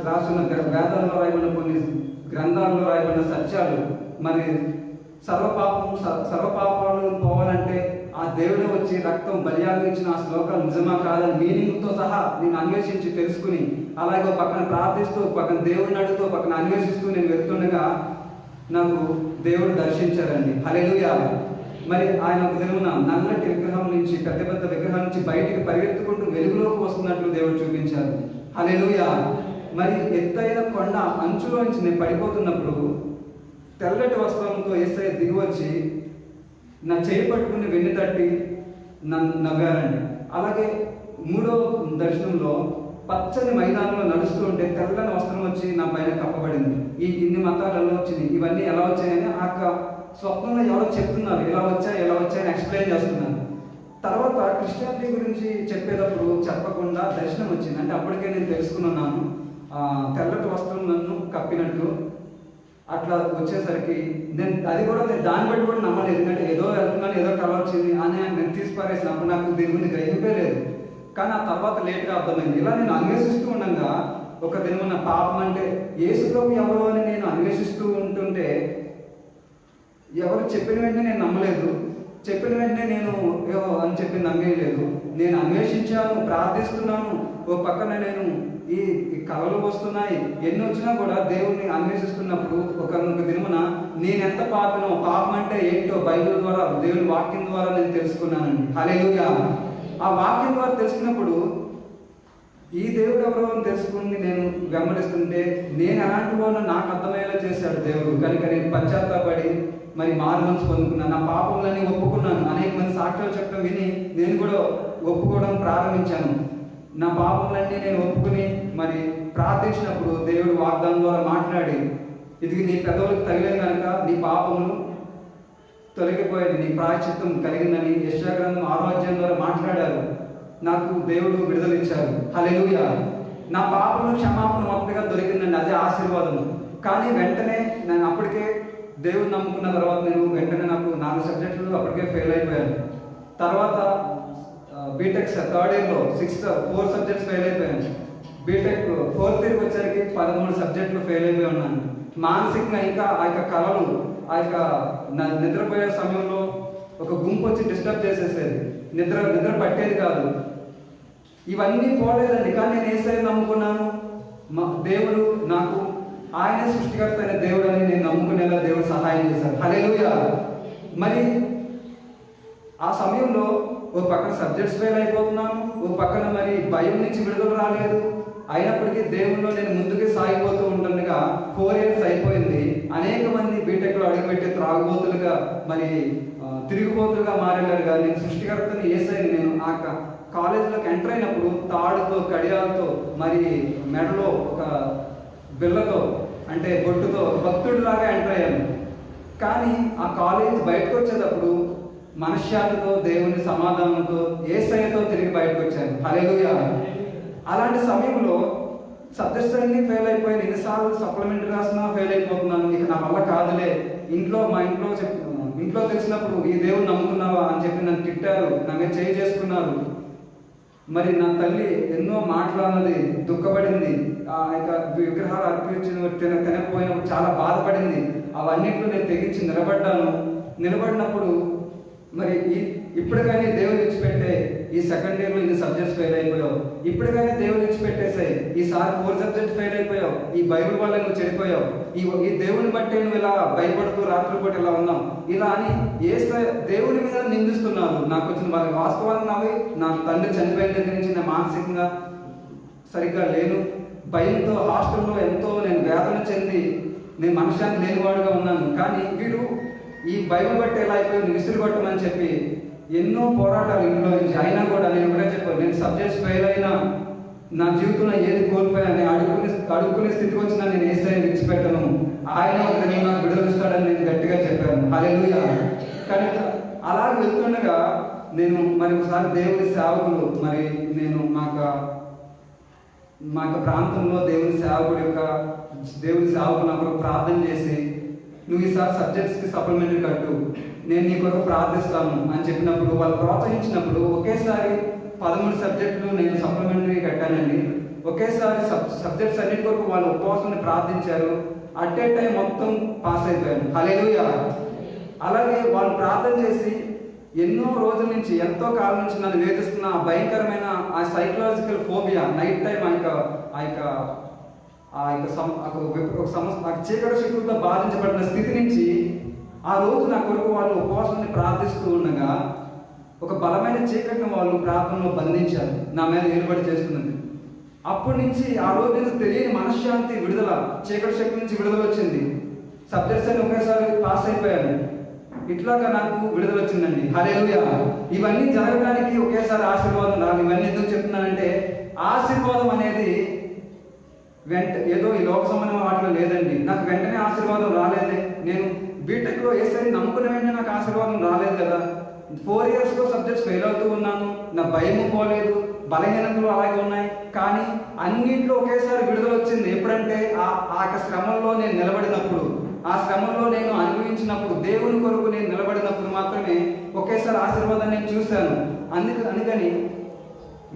రాసిన వేదాల్లో రాయబడిన కొన్ని గ్రంథాల్లో రాయబడిన సత్యాలు, మరి సర్వపాపాలు పోవాలంటే ఆ దేవుడే వచ్చి రక్తం బలియాగం ఇచ్చిన ఆ శ్లోకాలు నిజమా కాదని మీనింగ్తో సహా నేను అన్వేషించి తెలుసుకుని, అలాగే పక్కన ప్రార్థిస్తూ, పక్కన దేవుడిని అడుగుతూ, పక్కన అన్వేషిస్తూ నేను వెళ్తుండగా నాకు దేవుడు దర్శించారండి. హల్లెలూయా. మరి ఆయన ఒక దినమున నల్లటి విగ్రహం నుంచి, పెద్ద పెద్ద విగ్రహం నుంచి బయటికి పరిగెత్తుకుంటూ వెలుగులోకి వస్తున్నట్లు దేవుడు చూపించారు. హల్లెలూయా. మరి ఎత్తైన కొండ అంచులోంచి నేను పడిపోతున్నప్పుడు తెల్లటి వస్త్రంతో యేసయ్య దిగి వచ్చి నా చేయి పట్టుకుని వెన్ను తట్టి నన్ను నవ్వారండి. అలాగే 3వ దర్శనంలో పచ్చని మైదానంలో నడుస్తూ ఉంటే తెల్లని వస్త్రం వచ్చి నా పైన కప్పబడింది. ఇన్ని మతాలు ఎలా వచ్చినాయి, ఇవన్నీ ఎలా వచ్చాయని ఆ స్వప్నంలో ఎవరో చెప్తున్నారు, ఎలా వచ్చాయని ఎక్స్ప్లెయిన్ చేస్తున్నారు. తర్వాత క్రిస్టియానిటీ గురించి చెప్పేటప్పుడు చెప్పకుండా దర్శనం వచ్చింది. అంటే అప్పటికే నేను తెలుసుకున్నాను, తెల్లటి వస్త్రం నన్ను కప్పినట్లు. అట్లా వచ్చేసరికి నేను దాన్ని బట్టి కూడా నమ్మలేదు. ఎందుకంటే ఏదో వెళ్తున్నాను, ఏదో కళ వచ్చింది అని నేను తీసిపారేసినప్పుడు నాకు దీని గురించి గ్రహింపే లేదు. కానీ ఆ తర్వాత లేట్గా అర్థమైంది. ఇలా నేను అన్వేషిస్తూ ఉండగా ఒక దినమున పాపం అంటే యేసులోకి ఎవరు అని నేను అన్వేషిస్తూ ఉంటుంటే ఎవరు చెప్పిన వెంటనే నేను నమ్మలేదు, చెప్పిన వెంటనే నేను అని చెప్పి నమ్మేయలేదు. నేను అన్వేషించాను, ప్రార్థిస్తున్నాను. ఓ పక్కన నేను ఈ కళలు వస్తున్నాయి, ఎన్ని వచ్చినా కూడా దేవుణ్ణి అన్వేషిస్తున్నప్పుడు ఒక దినమున నేనెంత పాపనో, పాపం అంటే ఏంటో బైబిల్ ద్వారా, దేవుని వాక్యం ద్వారా నేను తెలుసుకున్నానండి. హల్లెలూయా. ఆ వాక్యం ద్వారా తెలుసుకున్నప్పుడు ఈ దేవుడు ఎవరో అని తెలుసుకుని నేను వెంబడిస్తుంటే నేను ఎలాంటి వాడినో నాకు అర్థమయ్యేలా చేశాడు దేవుడు. కనుక నేను పశ్చాత్తాపడి మరి మారు మనసు పొందుకున్నాను, నా పాపములని ఒప్పుకున్నాను. అనేక మంది సాక్ష్యాలు చెప్పడం విని నేను కూడా ఒప్పుకోవడం ప్రారంభించాను. నా పాపములన్నీ నేను ఒప్పుకుని మరి ప్రార్థించినప్పుడు దేవుడు వాగ్దానం ద్వారా మాట్లాడి, ఇది నీ పెదవులకు తగిలేదు కనుక నీ పాపములు తొలగిపోయేది, నీ ప్రాయశ్చిత్తం కలిగిందని యెషయా గ్రంథం 6వ అధ్యాయం ద్వారా మాట్లాడారు. నాకు దేవుడు విడుదల ఇచ్చారు. హల్లెలూయా. నా పాపములు క్షమాపణ మొత్తగా దొరికిందండి, అదే ఆశీర్వాదం. కానీ వెంటనే నేను అప్పటికే దేవుడు నమ్ముకున్న తర్వాత నేను వెంటనే నాకు 4 సబ్జెక్టులు అప్పటికే ఫెయిల్ అయిపోయాను. తర్వాత బీటెక్ థర్డ్ ఇయర్లో 4 సబ్జెక్ట్స్ ఫెయిల్ అయిపోయాను. బీటెక్ 4th ఇయర్కి వచ్చేసరికి 13 సబ్జెక్టులు ఫెయిల్ అయిపోయి ఉన్నాను. మానసికంగా ఇంకా ఆ యొక్క కళలు, ఆ యొక్క నిద్రపోయే సమయంలో ఒక గుంపు వచ్చి డిస్టర్బ్ చేసేసేది, నిద్ర పట్టేది కాదు. ఇవన్నీ పోలేదండి. కానీ నేను యేసయ్య నమ్ముకున్నాను. దేవుడు నాకు ఆయనే సృష్టికర్త అయిన దేవుడు అని నేను నమ్ముకునేలా దేవుడు సహాయం చేశారు. హల్లెలూయా. మరి ఆ సమయంలో ఓ పక్కన సబ్జెక్ట్స్ ఫెయిల్ అయిపోతున్నాను, ఓ పక్కన మరి భయం నుంచి విడుదల రాలేదు. అయినప్పటికీ దేవుల్లో నేను ముందుకు సాగిపోతూ ఉంటుండగా 4 years అయిపోయింది. అనేక మంది బీటెక్లో అడుగుపెట్టి త్రాగుబోతులుగా మరి తిరుగుబోతులుగా మారేలారు. కానీ నేను సృష్టికర్తని యేసయ్యని నేను ఆ కాలేజీలోకి ఎంటర్ అయినప్పుడు తాడుతో, కడియాలతో, మరి మెడలో ఒక బిళ్ళతో అంటే బొట్టుతో భక్తుడిలాగా ఎంటర్ అయ్యాను. కానీ ఆ కాలేజ్ బయటకు వచ్చేటప్పుడు మనశ్శాంతితో, దేవుని సమాధానంతో, యేసయ్యతో తిరిగి బయటకు వచ్చాను. హల్లెలూయా. అలాంటి సమయంలో సబ్జెక్ట్స్ అన్ని ఫెయిల్ అయిపోయాను. ఎన్నిసార్లు సప్లిమెంటరీ రాసినా ఫెయిల్ అయిపోతున్నాను. ఇక నా వల్ల కాదులే. మా ఇంట్లో తెలిసినప్పుడు ఈ దేవుడు నమ్ముకున్నావా అని చెప్పి నన్ను తిట్టారు, నా మీద చేయి చేసుకున్నారు. మరి నా తల్లి ఎన్నో మాట్లాడినది, దుఃఖపడింది. ఆ యొక్క విగ్రహాలు అర్పించిన తినకపోయినప్పుడు చాలా బాధపడింది. అవన్నింటిలో నేను తెగించి నిలబడినప్పుడు మరి ఇప్పుడు కానీ దేవుని విడిచిపెట్టే, ఈ సెకండ్ ఇయర్లో ఇన్ని సబ్జెక్ట్స్ ఫెయిల్ అయిపోయావు, ఇప్పుడు కానీ దేవుని విడిచిపెట్టేసాయి, ఈసారి 4 సబ్జెక్ట్స్ ఫెయిల్ అయిపోయావు, ఈ బైబిల్ వల్ల నువ్వు చెడిపోయావు, ఈ దేవుని బట్టి నువ్వు ఇలా భయపడుతూ రాత్రిపూట ఇలా ఉన్నావు, ఇలా అని దేవుని మీద నిందిస్తున్నారు. నాకు వచ్చిన వాళ్ళ వాస్తవాన్ని నావి నా తండ్రి చనిపోయిన దగ్గర నుంచి నా మానసికంగా సరిగ్గా లేను. భయంతో హాస్టల్లో ఎంతో నేను వేదన చెంది నేను మనశ్శాంతి లేనివాడుగా ఉన్నాను. కానీ వీడు ఈ బైబిల్ బట్టి ఎలా అయిపోయి విసురు కొట్టమని చెప్పి ఎన్నో పోరాటాలు ఇంట్లో నుంచి. అయినా కూడా నేను కూడా చెప్పాను, నేను సబ్జెక్ట్స్ ఫెయిల్ అయినా నా జీవితంలో ఏది కోల్పోయాను, అడుక్కునే స్థితికి వచ్చినా నేను యేసయ్యని విడిచిపెట్టను, ఆయన నాకు విడుదలిస్తాడని నేను గట్టిగా చెప్పాను. హల్లెలూయా. కానీ అలా వెళ్తుండగా నేను మరి ఒకసారి దేవుని సేవకులు మరి నేను మా యొక్క ప్రాంతంలో దేవుని సేవకులు నాకు ప్రార్థన చేసి, నువ్వు ఈసారి సబ్జెక్ట్స్కి సప్లిమెంటరీ కట్టు, నేను నీ కొరకు ప్రార్థిస్తాను అని చెప్పినప్పుడు, వాళ్ళు ప్రోత్సహించినప్పుడు ఒకేసారి 13 సబ్జెక్టులు నేను సప్లిమెంటరీ కట్టానండి. ఒకేసారి సబ్జెక్ట్స్ అన్నిటి కొరకు వాళ్ళు ఉపవాసాన్ని ప్రార్థించారు. అట్ ఏ టైం మొత్తం పాస్ అయిపోయాను. హల్లెలూయా. అలాగే వాళ్ళు ప్రార్థన చేసి ఎన్నో రోజుల నుంచి, ఎంతో కాలం నుంచి నన్ను వేధిస్తున్న భయంకరమైన ఆ సైకలాజికల్ ఫోబియా, నైట్ టైం చీకటి శక్తులతో బాధించబడిన స్థితి నుంచి ఆ రోజు నా కొరకు వాళ్ళు ఉపవాసాన్ని ప్రార్థిస్తూ ఉండగా ఒక బలమైన చీకటిని వాళ్ళు ప్రార్థనలో బంధించారు, నా మీద ఏర్పాటు చేస్తున్నది. అప్పటి నుంచి ఆ రోజు నుంచి తెలియని మనశ్శాంతి, విడుదల, చీకటి శక్తి నుంచి విడుదల వచ్చింది. సబ్జెక్ట్స్ అని ఒకేసారి పాస్ అయిపోయాను. ఇట్లాగా నాకు విడుదల వచ్చిందండి. హల్లెలూయా. ఇవన్నీ జరగడానికి ఒకేసారి ఆశీర్వాదం రాదు. ఇవన్నీ ఎందుకు చెప్తున్నానంటే, ఆశీర్వాదం అనేది ఏదో ఈ లోక సంబంధమైన వాటిలో లేదండి. నాకు వెంటనే ఆశీర్వాదం రాలేదే. నేను బీటెక్లో యేసయ్యని నమ్ముకునే వెంటనే నాకు ఆశీర్వాదం రాలేదు కదా. 4 yearsలో సబ్జెక్ట్స్ ఫెయిల్ అవుతూ ఉన్నాను, నా భయము పోలేదు, బలహీనతలు అలాగే ఉన్నాయి. కానీ అన్నింటిలో ఒకేసారి విడుదల వచ్చింది. ఎప్పుడంటే ఆ శ్రమంలో నేను నిలబడినప్పుడు, ఆ శ్రమంలో నేను అనుభవించినప్పుడు, దేవుని కొరకు నేను నిలబడినప్పుడు మాత్రమే ఒకేసారి ఆశీర్వాదాన్ని నేను చూశాను. అందుకని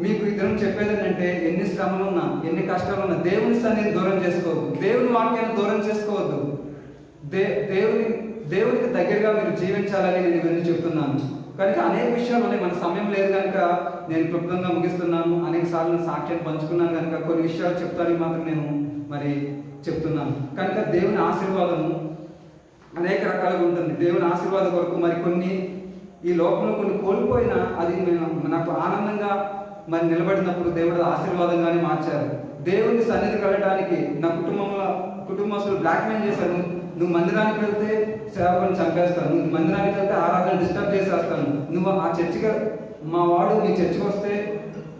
మీకు ఈ దినం చెప్పేది ఏంటంటే, ఎన్ని శ్రమలున్నా, ఎన్ని కష్టాలున్నా దేవుని సన్నిధిని దూరం చేసుకోవద్దు, దేవుని వాక్యాన్ని దూరం చేసుకోవద్దు. దేవునికి దగ్గరగా మీరు జీవించాలని నేను ఇవన్నీ చెప్తున్నాను. కనుక అనేక విషయాలు ఉన్నాయి. మన సమయం లేదు కనుక నేను క్లుప్తంగా ముగిస్తున్నాను. అనేక సార్లు సాక్ష్యాన్ని పంచుకున్నాను కనుక కొన్ని విషయాలు చెప్తానికి మాత్రం నేను మరి చెప్తున్నాను. కనుక దేవుని ఆశీర్వాదము అనేక రకాలుగా ఉంటుంది. దేవుని ఆశీర్వాదం కొరకు మరి కొన్ని ఈ లోకంలో కొన్ని కోల్పోయినా అది నాకు ఆనందంగా మరి నిలబడినప్పుడు దేవుడు ఆశీర్వాదంగానే మార్చారు. దేవుని సన్నిధికి వెళ్ళడానికి నా కుటుంబస్తులు బ్లాక్మెయిల్ చేశారు. నువ్వు మందిరానికి వెళ్తే సేవకుని చంపేస్తాను, నువ్వు మందిరానికి వెళ్తే ఆరాధన డిస్టర్బ్ చేసేస్తాను, నువ్వు ఆ చర్చికి మీ చర్చికి వస్తే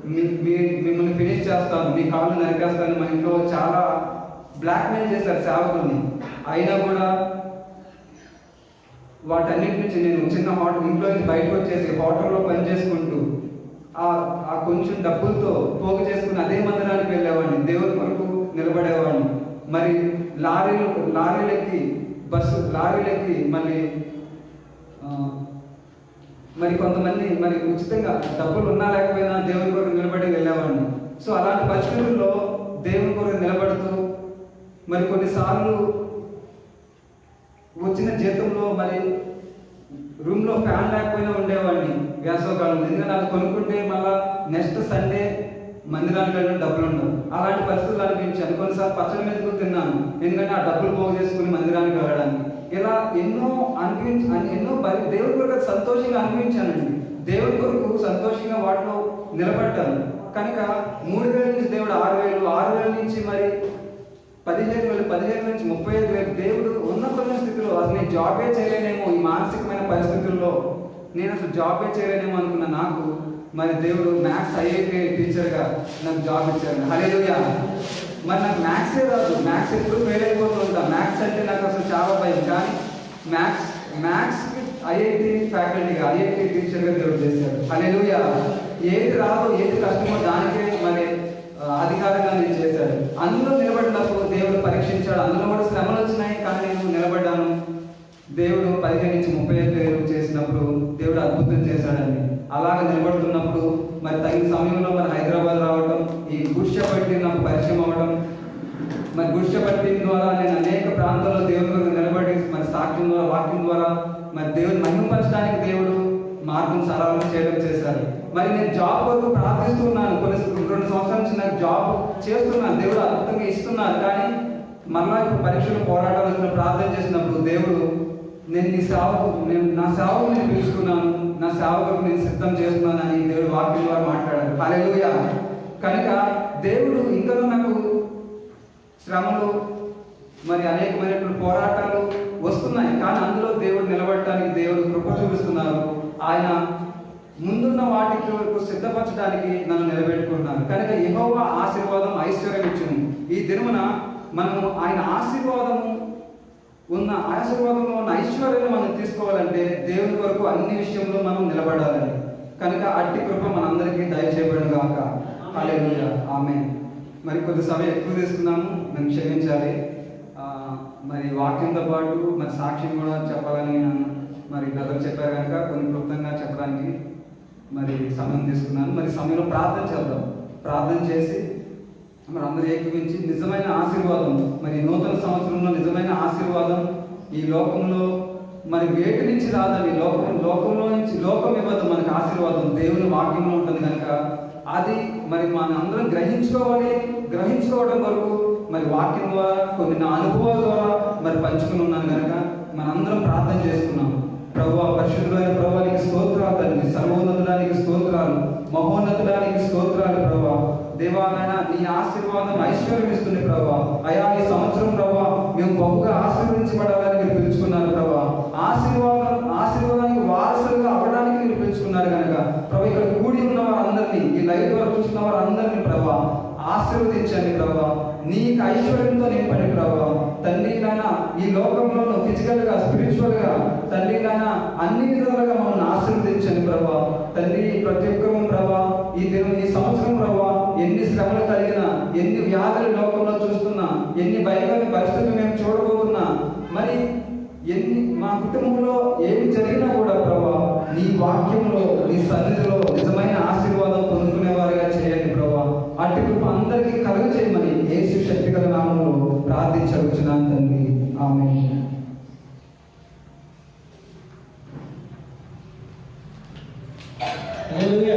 మిమ్మల్ని ఫినిష్ చేస్తాను, మీ కాళ్ళు నరికేస్తాను, మా ఇంట్లో చాలా బ్లాక్మెయిల్ చేశారు సేవకుల్ని. అయినా కూడా వాటన్నిటి నుంచి నేను చిన్న ఇంట్లో నుంచి బయటకు వచ్చేసి హోటల్లో పని చేసుకుంటూ ఆ కొంచెం డబ్బులతో పోగు చేసుకుని అదే మందిరానికి వెళ్ళేవాడిని, దేవుని కొరకు నిలబడేవాడిని. మరి లారీలెక్కి మరి కొంతమంది మరి ఉచితంగా డబ్బులు ఉన్నా లేకపోయినా దేవుని కొరకు నిలబడి వెళ్ళేవాడిని. సో అలాంటి పరిస్థితుల్లో దేవుని కొరకు నిలబడుతూ మరి కొన్నిసార్లు వచ్చిన జీతంలో మరి రూమ్లో ఫ్యాన్ లేకపోయినా ఉండేవాడిని వేసవకాలంలో. ఎందుకంటే అది కొనుక్కుంటే మళ్ళీ నెక్స్ట్ సండే మందిరానికి వెళ్ళిన డబ్బులు ఉండవు. అలాంటి పరిస్థితులు అనిపించాను. కొన్నిసార్లు పచ్చడి మెతుకులు తిన్నాను, ఎందుకంటే ఆ డబ్బులు పోగు చేసుకుని మందిరానికి వెళ్ళడానికి. ఇలా ఎన్నో దేవుడి కొరకు సంతోషంగా అనిపించానండి. దేవుడి కొరకు సంతోషంగా వాటిలో నిలబడ్డాను. కనుక 3,000 నుంచి దేవుడు 6,000, 6,000 నుంచి మరి 15,000, 15,000 నుంచి 35,000. దేవుడు ఉన్న కొన్ని స్థితిలో అసలు నేను జాబే చేయలేనేమో, ఈ మానసికమైన పరిస్థితుల్లో నేను అసలు జాబే చేయలేనేమో అనుకున్న నాకు మరి దేవుడు మ్యాథ్స్ ఐఐటీ టీచర్గా నాకు జాబ్ ఇచ్చారు. హల్లెలూయా. మరి నాకు మ్యాథ్సే రాదు, మ్యాథ్స్ ఎప్పుడు ఫెయిల్ అయిపోతూ ఉంటా. మ్యాథ్స్ అంటే నాకు అసలు చాలా భయం. కానీ మ్యాథ్స్కి ఐఐటీ ఫ్యాకల్టీగా, ఐఐటీ టీచర్గా దేవుడు చేశాడు. హల్లెలూయా. ఏది రాదో, ఏది కష్టమో దానికే మరి అధికారంగా నేను చేశాడు. అందులో నిలబడినప్పుడు దేవుడు పరీక్షించాడు. అందులో కూడా శ్రమలు వచ్చినాయి, కానీ నేను నిలబడ్డాను. దేవుడు 15 నుంచి 35,000 చేసినప్పుడు దేవుడు అద్భుతం చేశాడండి. అలాగ నిలబడుతున్నప్పుడు మరి తగిన సమయంలో మరి హైదరాబాద్ రావడం, ఈ గుడిసెపట్టి నాకు పరిచయం అవ్వడం, మరి గుడిసెపట్టి ద్వారా నేను అనేక ప్రాంతాల్లో దేవుని కొరకు నిలబడి మరి సాక్ష్యం ద్వారా, వాక్యం ద్వారా మరి దేవుని మహిమపరచడానికి దేవుడు మార్గం సరళం చేయడం చేశారు. మరి నేను జాబ్ కొరకు ప్రార్థిస్తున్నాను. 2 సంవత్సరాల నుంచి నాకు జాబ్ చేస్తున్నాను, దేవుడు అద్భుతంగా ఇస్తున్నారు. కానీ మళ్ళా ఇప్పుడు పరీక్షలు పోరాటాలు వచ్చిన ప్రార్థన చేసినప్పుడు దేవుడు నేను నా సేవకు నేను పిలుచుకున్నాను, నా సేవకు నేను సిద్ధం చేస్తున్నాను అని దేవుడు వాక్యం ద్వారా మాట్లాడారు. హల్లెలూయా. కనుక దేవుడు ఇంకనూ నాకు శ్రమలు మరి అనేకమైనటువంటి పోరాటాలు వస్తున్నాయి, కానీ అందులో దేవుడు నిలబడటానికి దేవుడు కృప చూపిస్తున్నారు. ఆయన ముందున్న వాటికి వరకు సిద్ధపరచడానికి నన్ను నిలబెట్టుకుంటున్నాను. కనుక యెహోవా ఆశీర్వాదం ఐశ్వర్యం ఇచ్చును. ఈ దినమున మనము ఆయన ఆశీర్వాదంలో ఉన్న ఐశ్వర్యాన్ని మనం తీసుకోవాలంటే దేవుని కొరకు అన్ని విషయంలో మనం నిలబడాలని. కనుక అట్టి కృప మనందరికీ దయచేయబడును గాక. హల్లెలూయా. ఆమేన్. మరి కొద్ది సమయం ఎక్కువ తీసుకున్నాము, నన్ను క్షమించాలి. మరి వాక్యంతో పాటు మరి సాక్ష్యం కూడా చెప్పాలని మరి బ్రదర్ చెప్పారు కనుక కొన్ని క్లుప్తంగా చెప్పడానికి మరి సమయం తీసుకున్నాను. మరి సమయంలో ప్రార్థన చేద్దాం. ప్రార్థన చేసి మరి అందరూ ఏకీవించి నిజమైన ఆశీర్వాదం, మరి నూతన సంవత్సరంలో నిజమైన ఆశీర్వాదం ఈ లోకంలో మరి వేటి నుంచి రాదని, లోకంలో నుంచి లోకం ఇవ్వదు మనకు ఆశీర్వాదం, దేవుని వాక్యంలో ఉంటుంది. కనుక అది మరి మన అందరం గ్రహించుకోవడం వరకు మరి వాక్యం ద్వారా కొన్ని నా అనుభవాల ద్వారా మరి పంచుకుని ఉన్నాను. కనుక మనందరం ప్రార్థన చేసుకున్నాం. ప్రభువా, పరిశుద్ధుడైన ప్రభువా, నీకు స్తోత్రాలు తండ్రి. సర్వోన్నతుడానికి స్తోత్రాలు, మహోన్నతుడానికి స్తోత్రాలు ప్రభా. దేవాలైనా నీ ఆశీర్వాదం ఐశ్వర్యం ఇస్తుంది ప్రభా. అయా ఈ సంవత్సరం ప్రభా మేము బహుగా ఆశీర్వదించబడాలని మీరు పిలుచుకున్నారు ప్రభా. ఆశీర్వాదానికి వారసులుగా అవ్వడానికి మీరు పిలుచుకున్నారు కనుక ప్రభా, ఇక్కడ కూడి ఉన్న వారందరినీ, ఈ లైవ్ ద్వారా చూస్తున్న వారందరినీ ప్రభా ఆశీర్వదించండి ప్రభా. నీకు ఐశ్వర్యంతో నింపండి ప్రభా. తండ్రి నాయన ఈ లోకంలో ఫిజికల్ గా, స్పిరిచువల్ గా తండ్రి నాయన అన్ని విధాలుగా మమ్మల్ని ఆశీర్వదించండి ప్రభా. తండ్రి ప్రతి ఒక్కరూ ప్రభా ఈ సంవత్సరం ప్రభా ఎన్ని శ్రమలు కలిగినా, ఎన్ని వ్యాధులు లోకంలో చూస్తున్నా, ఎన్ని భయంకరమైన పరిస్థితులు మేము చూడబోతున్నా, మరి ఎన్ని మా కుటుంబంలో ఏమి జరిగినా కూడా ప్రభా నీ వాక్యంలో, నీ సన్నిధిలో నిజమైన ఆశీర్వాదం పొందుకునే వారిగా చేయండి ప్రభా. అట్టి కృప అందరికీ కలుగ చేయమని యేసు శక్తిగల నామములో ప్రార్థించవచ్చున్నాను తండ్రి. ఆమేన్. హల్లెలూయా.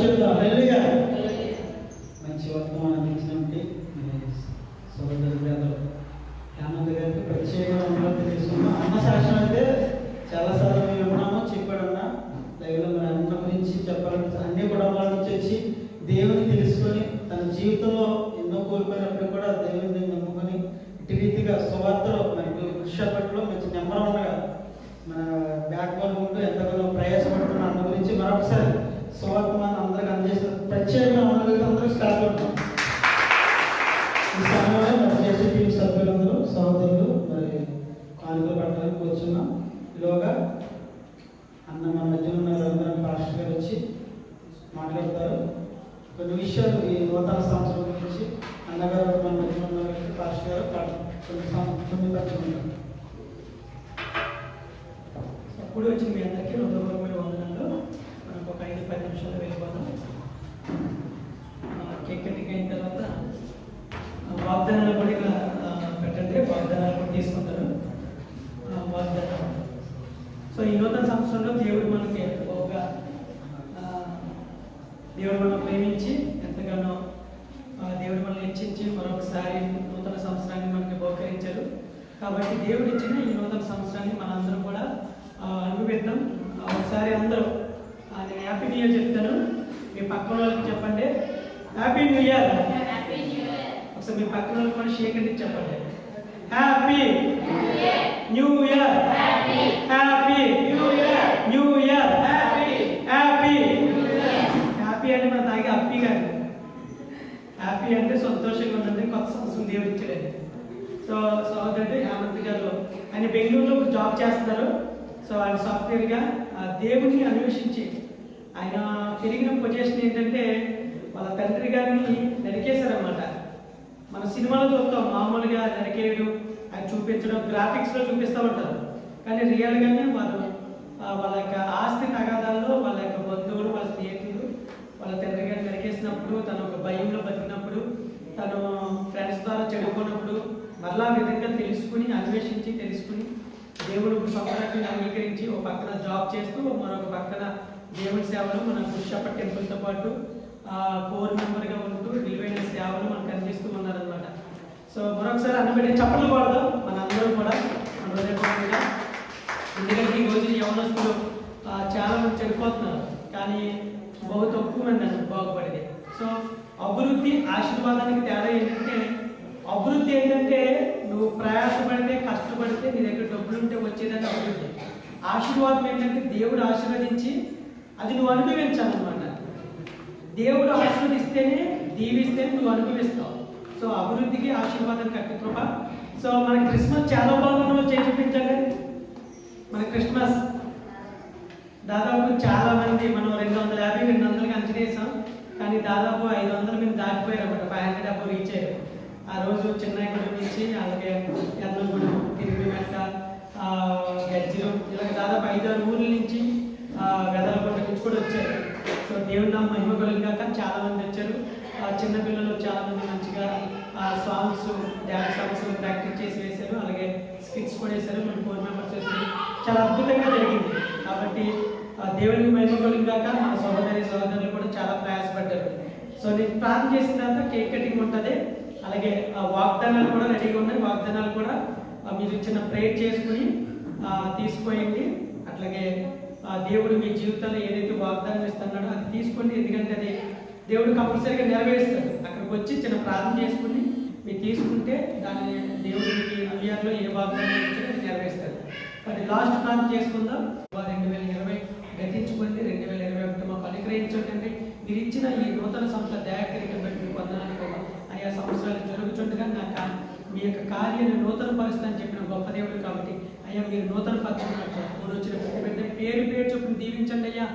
చెప్తాం హల్లెలూయా. మంచి వర్తమానం ఇచ్చినట్టు సోదరుడు హేమంత్ గారికి ప్రత్యేకంగా ఉన్నట్టు తీసుకున్నాం. అన్న సాక్ష్యం అయితే చాలాసార్లు మేము విన్నాము, చెప్పాడన్నా లైవ్లో మరి అన్న గురించి చెప్పాలంటే అన్ని కుటుంబాల నుంచి వచ్చి దేవుని తెలుసుకొని తన జీవితంలో ఎన్నో కోల్పోయినప్పుడు కూడా దేవుని నమ్ముకొని ఇటు రీతిగా సువార్తలో మరి విశాఖపట్నంలో మంచి నెంబర్ ఉండగా మన బ్యాక్ బోన్ ఉంటూ ఎంతగానో ప్రయాసపడుతున్న అన్న గురించి మరొకసారి సువార్త అందరికి అందజేసిన ప్రత్యేకంగా ఈ సమయంలో మరి జేసీపీ సభ్యులందరూ సహోదరులు మరి కానుకలు పట్టడానికి కూర్చున్నాం. ఈలోగా అన్న మన మధ్య ఉన్న రవీంద్ర పాస్టర్ గారు వచ్చి మాట్లాడతారు. కొన్ని విషయాలు ఈ నూతన సంవత్సరం గురించి అన్నగారు మన మధ్య ఉన్న వ్యక్తి పాస్టర్ గారు కొన్ని పంచుకుంటారు. అప్పుడు వచ్చి మీ అందరికీ హృదయపూర్వకమైన వందనాలు. మనకు ఒక 5-10 నిమిషాలు వెళ్ళిపోతాం. కేక్ కటింగ్ అయిన తర్వాత వాగ్దానాలు కూడా ఇక్కడ పెట్టండి. వాగ్దానాలు కూడా తీసుకుంటారు. వాగ్దానం. సో ఈ నూతన సంవత్సరంలో దేవుడు మనకి ఎక్కువగా దేవుడు మనం ప్రేమించి ఎంతగానో దేవుడు మనల్ని హెచ్చించి మరొకసారి నూతన సంవత్సరాన్ని మనకి బహుకరించారు. కాబట్టి దేవుడు ఇచ్చిన ఈ నూతన సంవత్సరాన్ని మనందరం కూడా అనుభవిద్దాం. ఒకసారి అందరూ నేను హ్యాపీ న్యూ ఇయర్ చెప్తాను. మీ పక్కన వాళ్ళకి చెప్పండి హ్యాపీ న్యూ ఇయర్. ఒకసారి మీ పక్కన వాళ్ళకి కూడా షేక్ అండి చెప్పండి happy new year. Happy new year. New year. Happy happy happy అంటే మన తాగి హ్యాపీ కాదు. హ్యాపీ అంటే సంతోషంగా ఉన్నది. కొత్త సంవత్సరం దేవుడు ఇచ్చలేదు. సో సహోదరుడు హేమంత్ గారు ఆయన బెంగళూరులో జాబ్ చేస్తున్నారు. సో ఆయన సాఫ్ట్వేర్గా దేవుడిని అన్వేషించి ఆయన పెరిగిన పొజిషన్ ఏంటంటే వాళ్ళ తండ్రి గారిని నరికేశారనమాట. మన సినిమాలో చూస్తాం మామూలుగా నరికేయడం, ఆయన చూపించడం, గ్రాఫిక్స్లో చూపిస్తూ ఉంటారు. కానీ రియల్గానే వాళ్ళు వాళ్ళ యొక్క ఆస్తి తగాదాల్లో వాళ్ళ యొక్క బంధువులు, వాళ్ళ స్నేహితులు వాళ్ళ తండ్రి గారిని నరికేసినప్పుడు, తను ఒక భయంలో బతికినప్పుడు, తను ఫ్రెండ్స్ ద్వారా చెడుకున్నప్పుడు మరలా విధంగా తెలుసుకుని అన్వేషించి తెలుసుకుని దేవుడు సంవత్సరాన్ని అంగీకరించి ఒక పక్కన జాబ్ చేస్తూ మరొక పక్కన దేవుడి సేవలు మన గురుషప్ప టెంపుల్తో పాటు కోర్ మెంబర్గా ఉంటూ విలువైన సేవలు మనకు అందిస్తూ ఉన్నారనమాట. సో మరొకసారి అన్నబెట్టి చప్పట్లు పడదాం మనందరం కూడా మన హృదయపూర్వకంగా. ఎందుకంటే ఈ రోజు యవనస్తులు చాలా మంది చెడిపోతున్నారు, కానీ బహు తక్కువ మంది అన్నమాట బాగుపడేది. సో అభివృద్ధి ఆశీర్వాదానికి తేడా ఏంటంటే, అభివృద్ధి ఏంటంటే నువ్వు ప్రయాసపడితే కష్టపడితే నీ దగ్గర డబ్బులు ఉంటే వచ్చేదని అభివృద్ధి. ఆశీర్వాదం ఏంటంటే దేవుడు ఆశీర్వదించి అది నువ్వు అనుభవించాలన్నమాట. దేవుడు ఆశీర్వదిస్తేనే దీవిస్తేనే నువ్వు అనుభవిస్తావు. సో అభివృద్ధికి ఆశీర్వాదం కట్టి కృప. సో మన క్రిస్మస్ చాలా బాగుందో చేసి చూపించండి. మన క్రిస్మస్ దాదాపు చాలా మంది మనం 250-200కి అంచనా వేసాం, కానీ దాదాపు 500 మంది దాటిపోయారు అన్నమాట. 500 అప్పుడు రీచ్ అయ్యారు. ఆ రోజు చెన్నైగూడెం నుంచి అలాగే ఎర్నగూడెం, తిరుమల, గజ్జిలో ఇలాగ దాదాపు 5-6 ఊర్ల నుంచి వెదలకొండ నుంచి కూడా వచ్చారు. సో దేవుడు నా మహిమ కలుగాక చాలా మంది వచ్చారు. చిన్నపిల్లలు చాలా మంది మంచిగా సాంగ్స్, డ్యాన్స్ సాంగ్స్ ప్రాక్టీస్ చేసి వేశారు. అలాగే స్కిట్స్ కూడా వేశారు. మన 4 మెంబర్స్ వేశారు. చాలా అద్భుతంగా జరిగింది. కాబట్టి దేవుడికి మహిమ కలుగాక మన సహోదరులు కూడా చాలా ప్రయాసపడ్డారు. సో నేను ప్రార్థన చేసిన తర్వాత కేక్ కటింగ్ ఉంటుంది. అలాగే వాగ్దానాలు కూడా రెడీగా ఉన్నాయి. వాగ్దానాలు కూడా మీరు చిన్న ప్రేయర్ చేసుకుని తీసుకోండి. అట్లాగే దేవుడు మీ జీవితంలో ఏదైతే వాగ్దానం ఇస్తున్నాడో అది తీసుకోండి. ఎందుకంటే అది దేవుడు కంపల్సరీగా నెరవేరుస్తాడు. అక్కడికి వచ్చి చిన్న ప్రార్థన చేసుకుని మీరు తీసుకుంటే దాన్ని దేవుడు మీకు న్యూ ఇయర్లో ఏ వాగ్దానం ఇచ్చాడో నెరవేరుస్తాడు. మరి లాస్ట్ ప్రార్థన చేసుకుందాం. 2020 గతించుకుంది, 2021 మాకు అనుగ్రహించండి. మీరు ఇచ్చిన ఈ నూతన సంస్థ దయాకరికం బట్టి మీకు వందనాలు. ఆయా సంవత్సరాలు జరుగుతుండగా నాకు మీ యొక్క కార్యాన్ని నూతన పరిస్థితి చెప్పిన గొప్ప దేవుడు. కాబట్టి అయ్యా మీరు నూతన పద్ధతి వచ్చిన ప్రతి పేరు చొప్పున దీవించండి అయ్యా,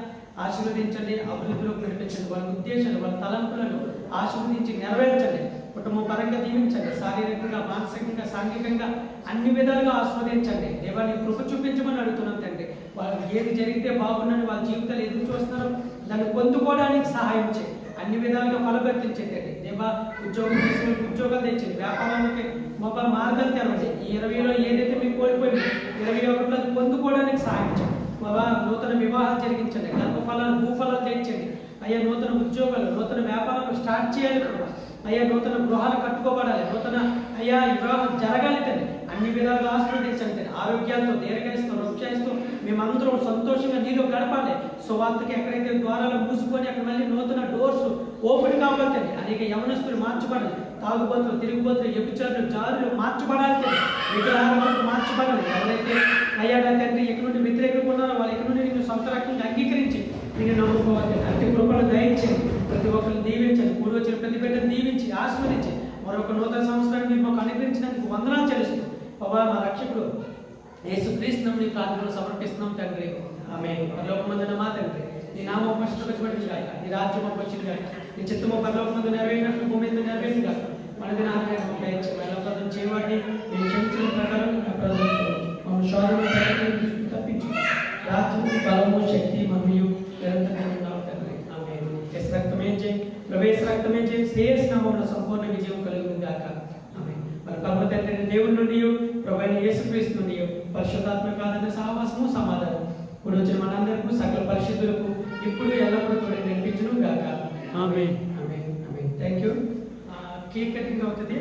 ఆశీర్వదించండి, అభివృద్ధిలోకి నడిపించండి. వాళ్ళ ఉద్దేశాలు, వాళ్ళ తలంపులను ఆశీర్వదించి నెరవేర్చండి. కుటుంబ పరంగా దీవించండి, శారీరకంగా, మానసికంగా, సాంఘికంగా అన్ని విధాలుగా ఆస్వాదించండి. దేవాన్ని కృప చూపించమని అడుగుతున్నాం తండ్రి. వాళ్ళు ఏది జరిగితే బాగుందని వాళ్ళ జీవితాలు ఎదురు చూస్తున్నారు, దాన్ని పొందుకోవడానికి సహాయం చేయండి. అన్ని విధాలుగా ఫలభర్తించండి. దేవా ఉద్యోగం తీసుకుని ఉద్యోగాలు తెచ్చండి, వ్యాపారానికి గొప్ప మార్గాలు తెరవండి. ఈ 20లో ఏదైతే మీకు కోల్పోయింది 21లో అది పొందుకోవడానికి సహాయం చేయండి. బాబా నూతన వివాహాలు జరిగించండి, గర్భఫలాలు, భూఫలాలు తెచ్చండి. అయ్యా నూతన ఉద్యోగాలు, నూతన వ్యాపారాలు స్టార్ట్ చేయాలి కూడా. అయ్యా నూతన గృహాలు కట్టుకోబడాలి, నూతన అయ్యా వివాహం జరగాలి తండ్రి. అన్ని విధాలుగా ఆశీర్వదించండి. ఆరోగ్యాలతో, దీర్ఘాయుస్తో, రక్షాయిస్తూ మేమందరం సంతోషంగా నీలో గడపాలి. సువార్తకి ఎక్కడైతే ద్వారాలు మూసుకొని అక్కడ మళ్ళీ నూతన డోర్స్ ఓపెన్ కావాలి. అనేక యవనస్తులు మార్చబడాలి, తాగుబోతులు, తిరుగుబోతులు, వ్యభిచారులు, జారులు మార్చబడాలి, విగ్రహాలకు మార్చబడాలి. ఎవరైతే అయ్యా తండ్రి ఎక్కడి నుండి వ్యతిరేకంగా ఉన్నారో వాళ్ళు ఎక్కడి నుండి నేను సొంత రకంగా అంగీకరించి నేను నమ్ముకోవాలి. అతి కృపను దయించండి, ప్రతి ఒక్కరిని దీవించండి. కూడి వచ్చిన ప్రతి బిడ్డను దీవించి ఆస్వాదించి మరొక నూతన సంవత్సరాన్ని మీరు మాకు అనుగ్రహించినందుకు వందనాలు చెల్లిస్తూ ప్రభా మా రక్షకుడు యేసుక్రీస్తును నీ ప్రార్థనలు సమర్పిస్తున్నాం తండ్రి. ఆమేన్. పరలోకమందున మా తండ్రి, నీ నామం పరిశుద్ధపరచబడింది గాక, నీ రాజ్యం వచ్చింది గాక, నీ చిత్తము పరలోకమందు నెరవేరినట్లు భూమి మీద నెరవేరింది గాక. మన దినాన్ని మాకు దయచేయండి. అపరాధం చేయవాడిని మేము క్షమించిన ప్రకారం అపరాధం మమ్మల్ని శోధన తప్పించి రాజ్యం బలము శక్తి మరియు నిరంతరంగా ఉన్నావు తండ్రి. ఆమేన్. యేసు రక్తమే జై, ప్రవేశ రక్తమే జై, శ్రేయస్ నామమున సంపూర్ణ విజయం కలుగును గాక. ఆమేన్. మన పరమ తండ్రి దేవుని నుండి ప్రభువైన యేసుక్రీస్తు నుండి పరిశుద్ధాత్మక సహవాసము సమాధానం ఇప్పుడు వచ్చిన మనందరికీ సకల పరిశుద్ధులకు ఇప్పుడు ఎల్లప్పుడూ కూడా నడిపించును గాక. Amen. Amen. Amen. Thank you. Cake cutting అవుతుంది.